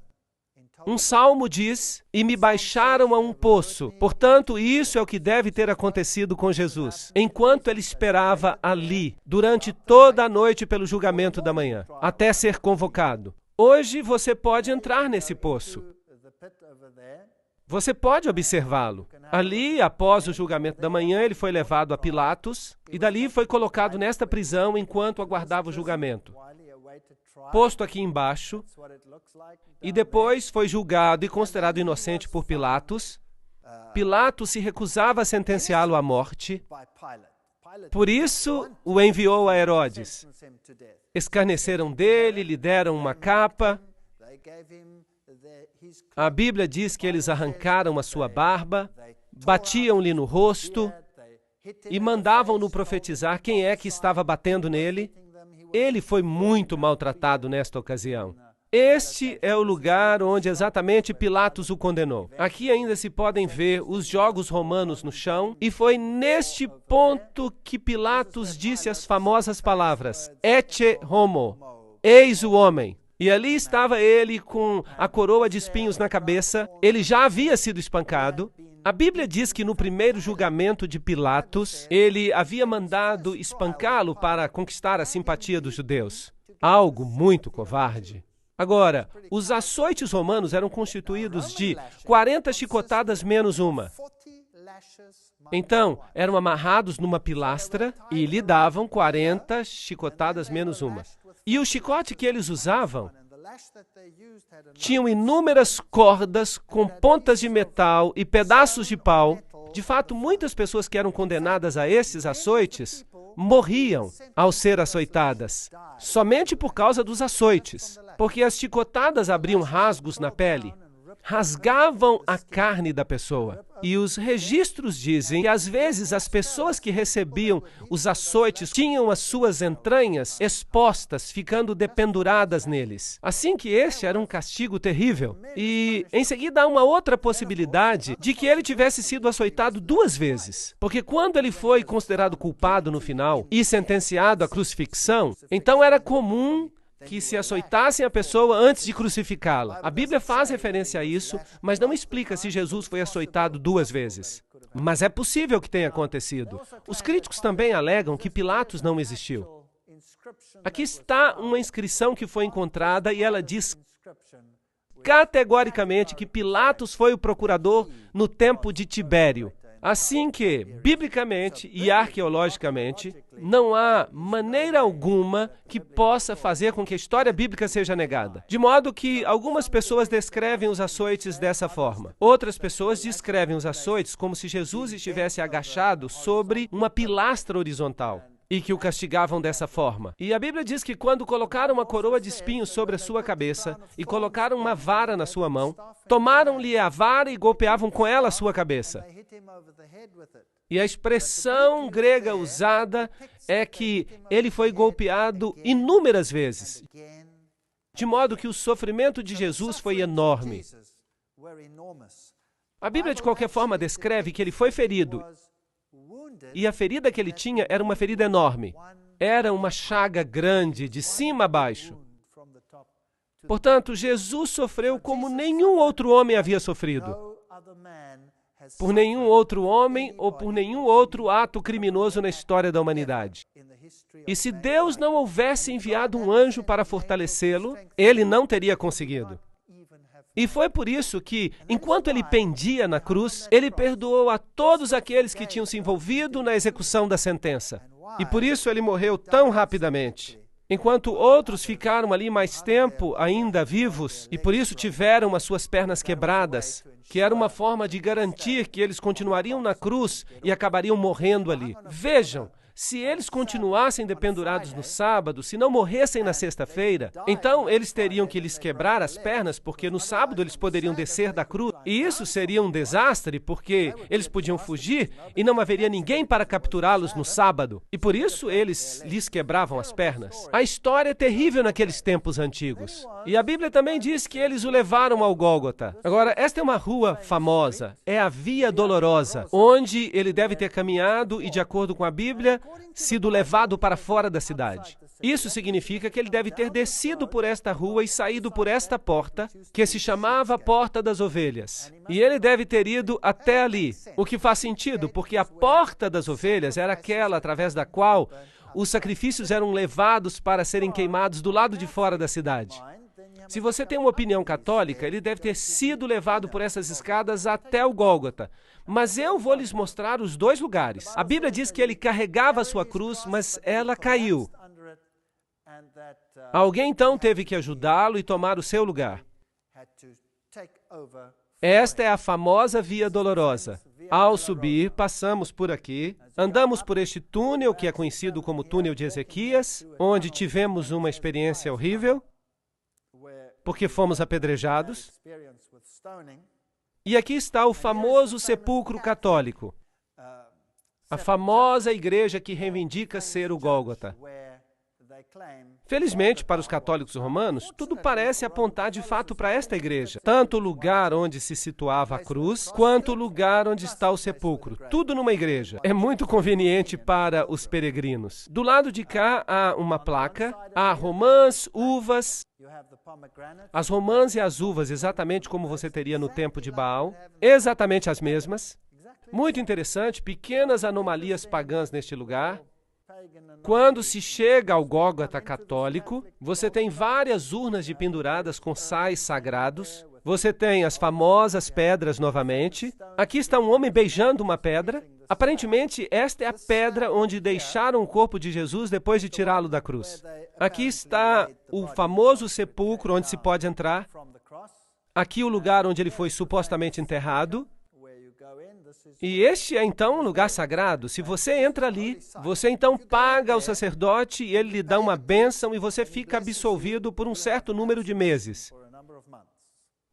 Um salmo diz, e me baixaram a um poço. Portanto, isso é o que deve ter acontecido com Jesus, enquanto ele esperava ali, durante toda a noite pelo julgamento da manhã, até ser convocado. Hoje você pode entrar nesse poço. Você pode observá-lo. Ali, após o julgamento da manhã, ele foi levado a Pilatos e dali foi colocado nesta prisão enquanto aguardava o julgamento. Posto aqui embaixo, e depois foi julgado e considerado inocente por Pilatos. Pilatos se recusava a sentenciá-lo à morte. Por isso, o enviou a Herodes. Escarneceram dele, lhe deram uma capa. A Bíblia diz que eles arrancaram a sua barba, batiam-lhe no rosto e mandavam-no profetizar quem é que estava batendo nele. Ele foi muito maltratado nesta ocasião. Este é o lugar onde exatamente Pilatos o condenou. Aqui ainda se podem ver os jogos romanos no chão, e foi neste ponto que Pilatos disse as famosas palavras, Ecce homo, eis o homem. E ali estava ele com a coroa de espinhos na cabeça, ele já havia sido espancado. A Bíblia diz que no primeiro julgamento de Pilatos, ele havia mandado espancá-lo para conquistar a simpatia dos judeus. Algo muito covarde. Agora, os açoites romanos eram constituídos de 40 chicotadas menos uma. Então, eram amarrados numa pilastra e lhe davam 40 chicotadas menos uma. E o chicote que eles usavam tinham inúmeras cordas com pontas de metal e pedaços de pau. De fato, muitas pessoas que eram condenadas a esses açoites morriam ao ser açoitadas, somente por causa dos açoites, porque as chicotadas abriam rasgos na pele, rasgavam a carne da pessoa. E os registros dizem que, às vezes, as pessoas que recebiam os açoites tinham as suas entranhas expostas, ficando dependuradas neles. Assim que este era um castigo terrível. E, em seguida, há uma outra possibilidade de que ele tivesse sido açoitado 2 vezes. Porque quando ele foi considerado culpado no final e sentenciado à crucifixão, então era comum que se açoitassem a pessoa antes de crucificá-la. A Bíblia faz referência a isso, mas não explica se Jesus foi açoitado 2 vezes. Mas é possível que tenha acontecido. Os críticos também alegam que Pilatos não existiu. Aqui está uma inscrição que foi encontrada e ela diz categoricamente que Pilatos foi o procurador no tempo de Tibério. Assim que, biblicamente e arqueologicamente, não há maneira alguma que possa fazer com que a história bíblica seja negada. De modo que algumas pessoas descrevem os açoites dessa forma. Outras pessoas descrevem os açoites como se Jesus estivesse agachado sobre uma pilastra horizontal e que o castigavam dessa forma. E a Bíblia diz que quando colocaram uma coroa de espinhos sobre a sua cabeça e colocaram uma vara na sua mão, tomaram-lhe a vara e golpeavam com ela a sua cabeça. E a expressão grega usada é que ele foi golpeado inúmeras vezes, de modo que o sofrimento de Jesus foi enorme. A Bíblia, de qualquer forma, descreve que ele foi ferido, e a ferida que ele tinha era uma ferida enorme. Era uma chaga grande, de cima a baixo. Portanto, Jesus sofreu como nenhum outro homem havia sofrido. Por nenhum outro homem ou por nenhum outro ato criminoso na história da humanidade. E se Deus não houvesse enviado um anjo para fortalecê-lo, ele não teria conseguido. E foi por isso que, enquanto ele pendia na cruz, ele perdoou a todos aqueles que tinham se envolvido na execução da sentença. E por isso ele morreu tão rapidamente. Enquanto outros ficaram ali mais tempo ainda vivos, e por isso tiveram as suas pernas quebradas, que era uma forma de garantir que eles continuariam na cruz e acabariam morrendo ali. Vejam, se eles continuassem dependurados no sábado, se não morressem na sexta-feira, então eles teriam que lhes quebrar as pernas, porque no sábado eles poderiam descer da cruz. E isso seria um desastre, porque eles podiam fugir e não haveria ninguém para capturá-los no sábado. E por isso eles lhes quebravam as pernas. A história é terrível naqueles tempos antigos. E a Bíblia também diz que eles o levaram ao Gólgota. Agora, esta é uma rua famosa, é a Via Dolorosa, onde ele deve ter caminhado e, de acordo com a Bíblia, sido levado para fora da cidade. Isso significa que ele deve ter descido por esta rua e saído por esta porta, que se chamava Porta das Ovelhas. E ele deve ter ido até ali, o que faz sentido, porque a Porta das Ovelhas era aquela através da qual os sacrifícios eram levados para serem queimados do lado de fora da cidade. Se você tem uma opinião católica, ele deve ter sido levado por essas escadas até o Gólgota. Mas eu vou lhes mostrar os 2 lugares. A Bíblia diz que ele carregava a sua cruz, mas ela caiu. Alguém então teve que ajudá-lo e tomar o seu lugar. Esta é a famosa Via Dolorosa. Ao subir, passamos por aqui, andamos por este túnel que é conhecido como Túnel de Ezequias, onde tivemos uma experiência horrível, porque fomos apedrejados. E aqui está o famoso sepulcro católico, a famosa igreja que reivindica ser o Gólgota. Felizmente, para os católicos romanos, tudo parece apontar de fato para esta igreja. Tanto o lugar onde se situava a cruz, quanto o lugar onde está o sepulcro. Tudo numa igreja. É muito conveniente para os peregrinos. Do lado de cá há uma placa, há romãs, uvas. As romãs e as uvas, exatamente como você teria no tempo de Baal. Exatamente as mesmas. Muito interessante, pequenas anomalias pagãs neste lugar. Quando se chega ao Gólgota católico, você tem várias urnas de penduradas com sais sagrados. Você tem as famosas pedras novamente. Aqui está um homem beijando uma pedra. Aparentemente, esta é a pedra onde deixaram o corpo de Jesus depois de tirá-lo da cruz. Aqui está o famoso sepulcro onde se pode entrar. Aqui o lugar onde ele foi supostamente enterrado. E este é então um lugar sagrado. Se você entra ali, você então paga ao sacerdote e ele lhe dá uma bênção e você fica absolvido por um certo número de meses.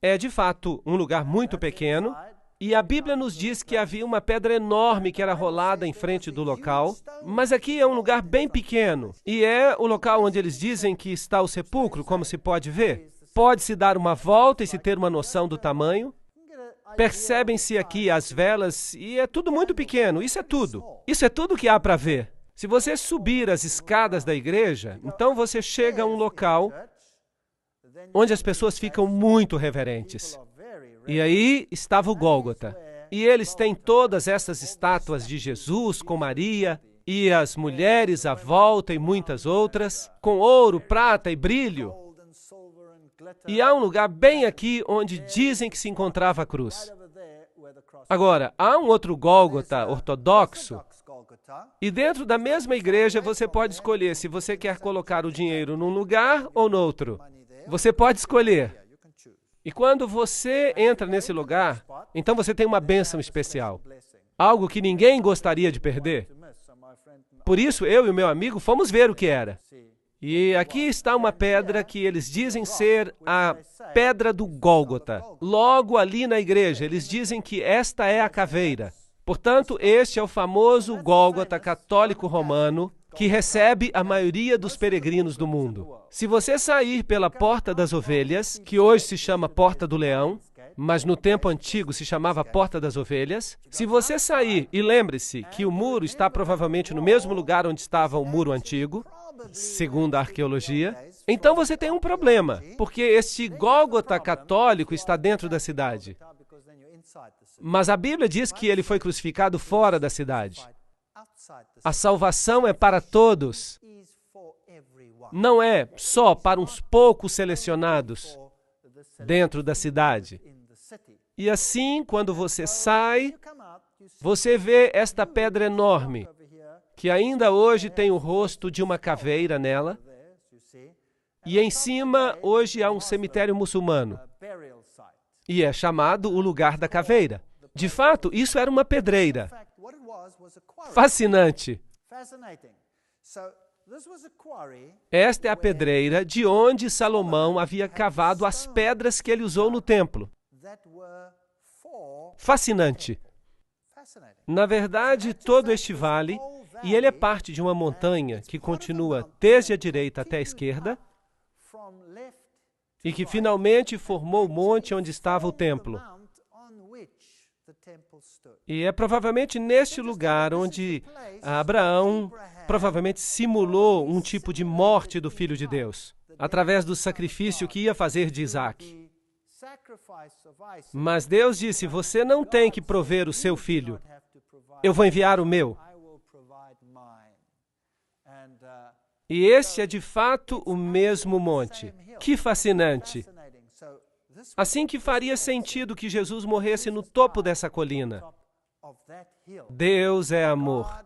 É de fato um lugar muito pequeno e a Bíblia nos diz que havia uma pedra enorme que era rolada em frente do local, mas aqui é um lugar bem pequeno e é o local onde eles dizem que está o sepulcro, como se pode ver. Pode-se dar uma volta e se ter uma noção do tamanho. Percebem-se aqui as velas e é tudo muito pequeno, isso é tudo. Isso é tudo que há para ver. Se você subir as escadas da igreja, então você chega a um local onde as pessoas ficam muito reverentes. E aí estava o Gólgota. E eles têm todas essas estátuas de Jesus com Maria e as mulheres à volta e muitas outras, com ouro, prata e brilho. E há um lugar bem aqui onde dizem que se encontrava a cruz. Agora, há um outro Gólgota ortodoxo, e dentro da mesma igreja você pode escolher se você quer colocar o dinheiro num lugar ou no outro. Você pode escolher. E quando você entra nesse lugar, então você tem uma bênção especial. Algo que ninguém gostaria de perder. Por isso, eu e o meu amigo fomos ver o que era. E aqui está uma pedra que eles dizem ser a pedra do Gólgota. Logo ali na igreja, eles dizem que esta é a caveira. Portanto, este é o famoso Gólgota católico romano que recebe a maioria dos peregrinos do mundo. Se você sair pela Porta das Ovelhas, que hoje se chama Porta do Leão, mas no tempo antigo se chamava Porta das Ovelhas, se você sair, e lembre-se que o muro está provavelmente no mesmo lugar onde estava o muro antigo, segundo a arqueologia, então você tem um problema, porque este Gólgota católico está dentro da cidade. Mas a Bíblia diz que ele foi crucificado fora da cidade. A salvação é para todos. Não é só para uns poucos selecionados dentro da cidade. E assim, quando você sai, você vê esta pedra enorme, que ainda hoje tem o rosto de uma caveira nela, e em cima hoje há um cemitério muçulmano, e é chamado o lugar da caveira. De fato, isso era uma pedreira. Fascinante. Esta é a pedreira de onde Salomão havia cavado as pedras que ele usou no templo. Fascinante. Na verdade, todo este vale, e ele é parte de uma montanha que continua desde a direita até a esquerda, e que finalmente formou o monte onde estava o templo. E é provavelmente neste lugar onde Abraão provavelmente simulou um tipo de morte do Filho de Deus, através do sacrifício que ia fazer de Isaac. Mas Deus disse, você não tem que prover o seu filho, eu vou enviar o meu. E este é de fato o mesmo monte. Que fascinante! Assim que faria sentido que Jesus morresse no topo dessa colina. Deus é amor.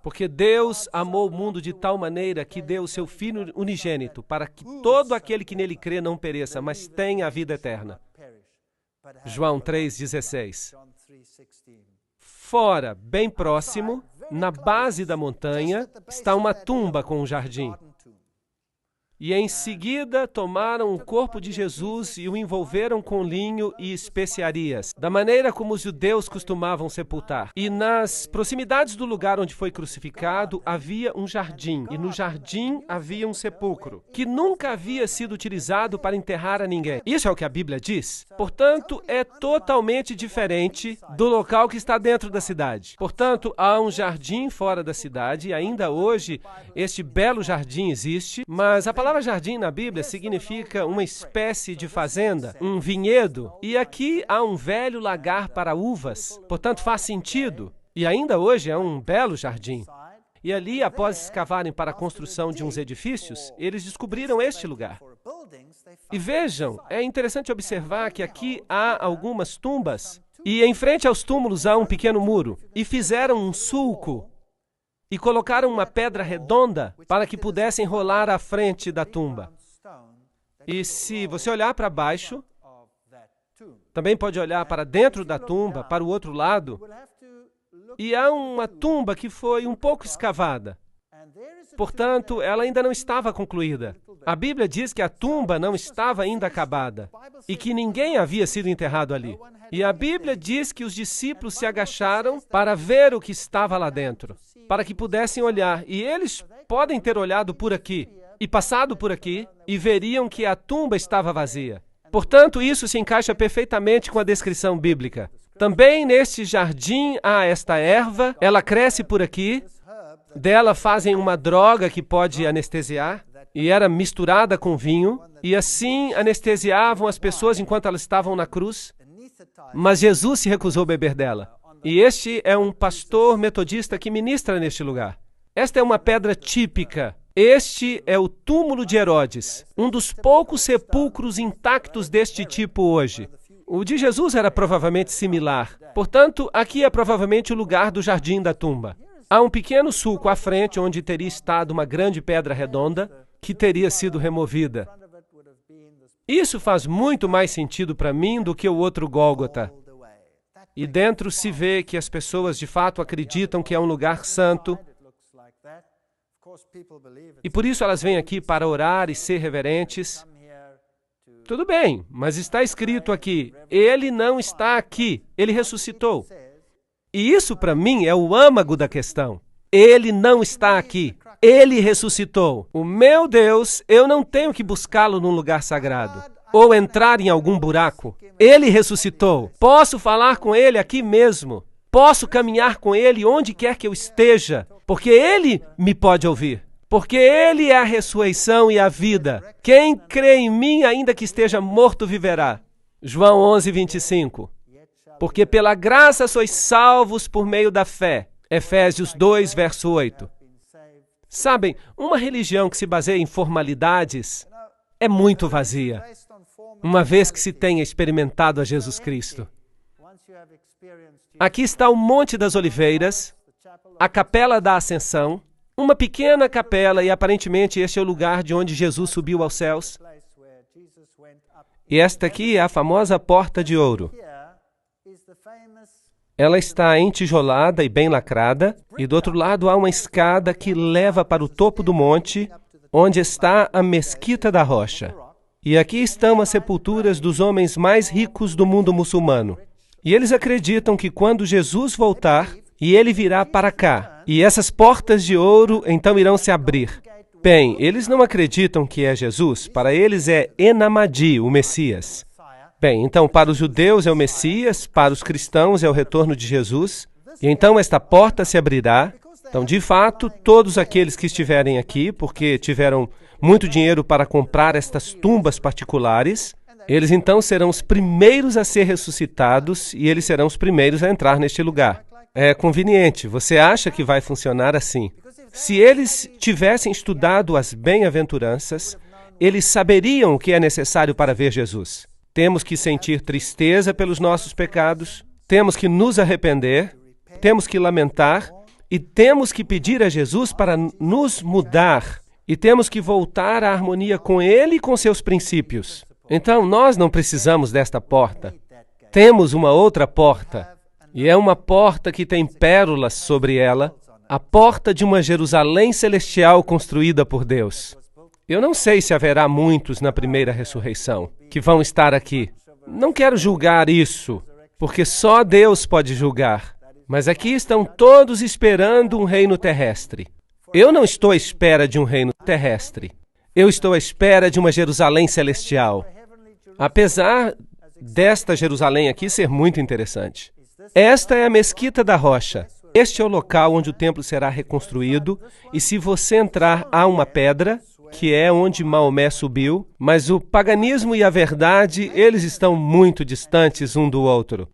Porque Deus amou o mundo de tal maneira que deu o seu Filho unigênito para que todo aquele que nele crê não pereça, mas tenha a vida eterna. João 3,16. Fora, bem próximo, na base da montanha, está uma tumba com um jardim. E em seguida tomaram o corpo de Jesus e o envolveram com linho e especiarias, da maneira como os judeus costumavam sepultar. E nas proximidades do lugar onde foi crucificado havia um jardim, e no jardim havia um sepulcro, que nunca havia sido utilizado para enterrar a ninguém. Isso é o que a Bíblia diz. Portanto, é totalmente diferente do local que está dentro da cidade. Portanto, há um jardim fora da cidade, e ainda hoje este belo jardim existe, mas a palavra jardim na Bíblia significa uma espécie de fazenda, um vinhedo, e aqui há um velho lagar para uvas, portanto faz sentido, e ainda hoje é um belo jardim. E ali, após escavarem para a construção de uns edifícios, eles descobriram este lugar. E vejam, é interessante observar que aqui há algumas tumbas, e em frente aos túmulos há um pequeno muro, e fizeram um sulco, e colocaram uma pedra redonda para que pudessem rolar à frente da tumba. E se você olhar para baixo, também pode olhar para dentro da tumba, para o outro lado, e há uma tumba que foi um pouco escavada. Portanto, ela ainda não estava concluída. A Bíblia diz que a tumba não estava ainda acabada e que ninguém havia sido enterrado ali. E a Bíblia diz que os discípulos se agacharam para ver o que estava lá dentro, para que pudessem olhar. E eles podem ter olhado por aqui e passado por aqui e veriam que a tumba estava vazia. Portanto, isso se encaixa perfeitamente com a descrição bíblica. Também neste jardim há esta erva, ela cresce por aqui, dela fazem uma droga que pode anestesiar, e era misturada com vinho, e assim anestesiavam as pessoas enquanto elas estavam na cruz, mas Jesus se recusou a beber dela. E este é um pastor metodista que ministra neste lugar. Esta é uma pedra típica. Este é o túmulo de Herodes, um dos poucos sepulcros intactos deste tipo hoje. O de Jesus era provavelmente similar. Portanto, aqui é provavelmente o lugar do jardim da tumba. Há um pequeno sulco à frente onde teria estado uma grande pedra redonda que teria sido removida. Isso faz muito mais sentido para mim do que o outro Gólgota. E dentro se vê que as pessoas de fato acreditam que é um lugar santo. E por isso elas vêm aqui para orar e ser reverentes. Tudo bem, mas está escrito aqui, ele não está aqui, ele ressuscitou. E isso para mim é o âmago da questão. Ele não está aqui, ele ressuscitou. O meu Deus, eu não tenho que buscá-lo num lugar sagrado ou entrar em algum buraco. Ele ressuscitou. Posso falar com ele aqui mesmo. Posso caminhar com ele onde quer que eu esteja, porque ele me pode ouvir. Porque ele é a ressurreição e a vida. Quem crê em mim, ainda que esteja morto, viverá. João 11:25. Porque pela graça sois salvos por meio da fé. Efésios 2, verso 8. Sabem, uma religião que se baseia em formalidades é muito vazia, uma vez que se tenha experimentado a Jesus Cristo. Aqui está o Monte das Oliveiras, a Capela da Ascensão, uma pequena capela, e aparentemente este é o lugar de onde Jesus subiu aos céus. E esta aqui é a famosa Porta de Ouro. Ela está entijolada e bem lacrada, e do outro lado há uma escada que leva para o topo do monte, onde está a Mesquita da Rocha. E aqui estão as sepulturas dos homens mais ricos do mundo muçulmano. E eles acreditam que quando Jesus voltar, e ele virá para cá, e essas portas de ouro então irão se abrir. Bem, eles não acreditam que é Jesus, para eles é Enamadi, o Messias. Bem, então para os judeus é o Messias, para os cristãos é o retorno de Jesus, e então esta porta se abrirá. Então, de fato, todos aqueles que estiverem aqui, porque tiveram muito dinheiro para comprar estas tumbas particulares, eles então serão os primeiros a ser ressuscitados e eles serão os primeiros a entrar neste lugar. É conveniente, você acha que vai funcionar assim? Se eles tivessem estudado as bem-aventuranças, eles saberiam o que é necessário para ver Jesus. Temos que sentir tristeza pelos nossos pecados, temos que nos arrepender, temos que lamentar e temos que pedir a Jesus para nos mudar e temos que voltar à harmonia com Ele e com seus princípios. Então, nós não precisamos desta porta. Temos uma outra porta, e é uma porta que tem pérolas sobre ela, a porta de uma Jerusalém celestial construída por Deus. Eu não sei se haverá muitos na primeira ressurreição que vão estar aqui. Não quero julgar isso, porque só Deus pode julgar. Mas aqui estão todos esperando um reino terrestre. Eu não estou à espera de um reino terrestre. Eu estou à espera de uma Jerusalém celestial. Apesar desta Jerusalém aqui ser muito interessante. Esta é a Mesquita da Rocha. Este é o local onde o templo será reconstruído, e se você entrar, há uma pedra, que é onde Maomé subiu, mas o paganismo e a verdade, eles estão muito distantes um do outro.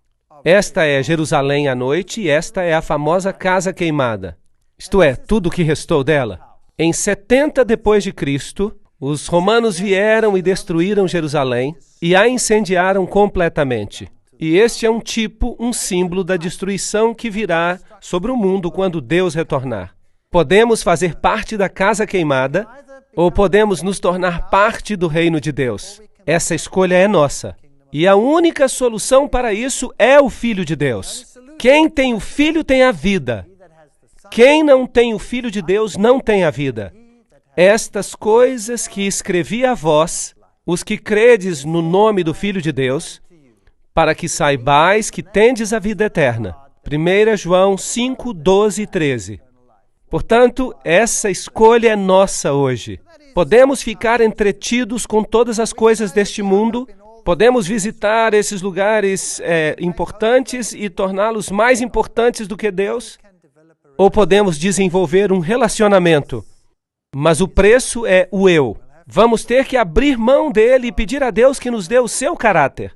Esta é Jerusalém à noite, e esta é a famosa Casa Queimada. Isto é, tudo o que restou dela. Em 70 depois de Cristo, os romanos vieram e destruíram Jerusalém e a incendiaram completamente. E este é um símbolo da destruição que virá sobre o mundo quando Deus retornar. Podemos fazer parte da Casa Queimada ou podemos nos tornar parte do reino de Deus. Essa escolha é nossa. E a única solução para isso é o Filho de Deus. Quem tem o Filho tem a vida. Quem não tem o Filho de Deus não tem a vida. Estas coisas que escrevi a vós, os que credes no nome do Filho de Deus, para que saibais que tendes a vida eterna. 1 João 5, 12 e 13. Portanto, essa escolha é nossa hoje. Podemos ficar entretidos com todas as coisas deste mundo, podemos visitar esses lugares importantes e torná-los mais importantes do que Deus, ou podemos desenvolver um relacionamento. Mas o preço é o eu. Vamos ter que abrir mão dele e pedir a Deus que nos dê o seu caráter.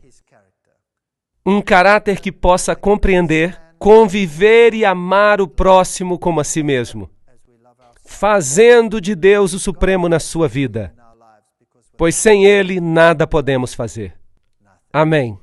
Um caráter que possa compreender, conviver e amar o próximo como a si mesmo, fazendo de Deus o supremo na sua vida, pois sem Ele nada podemos fazer. Amém.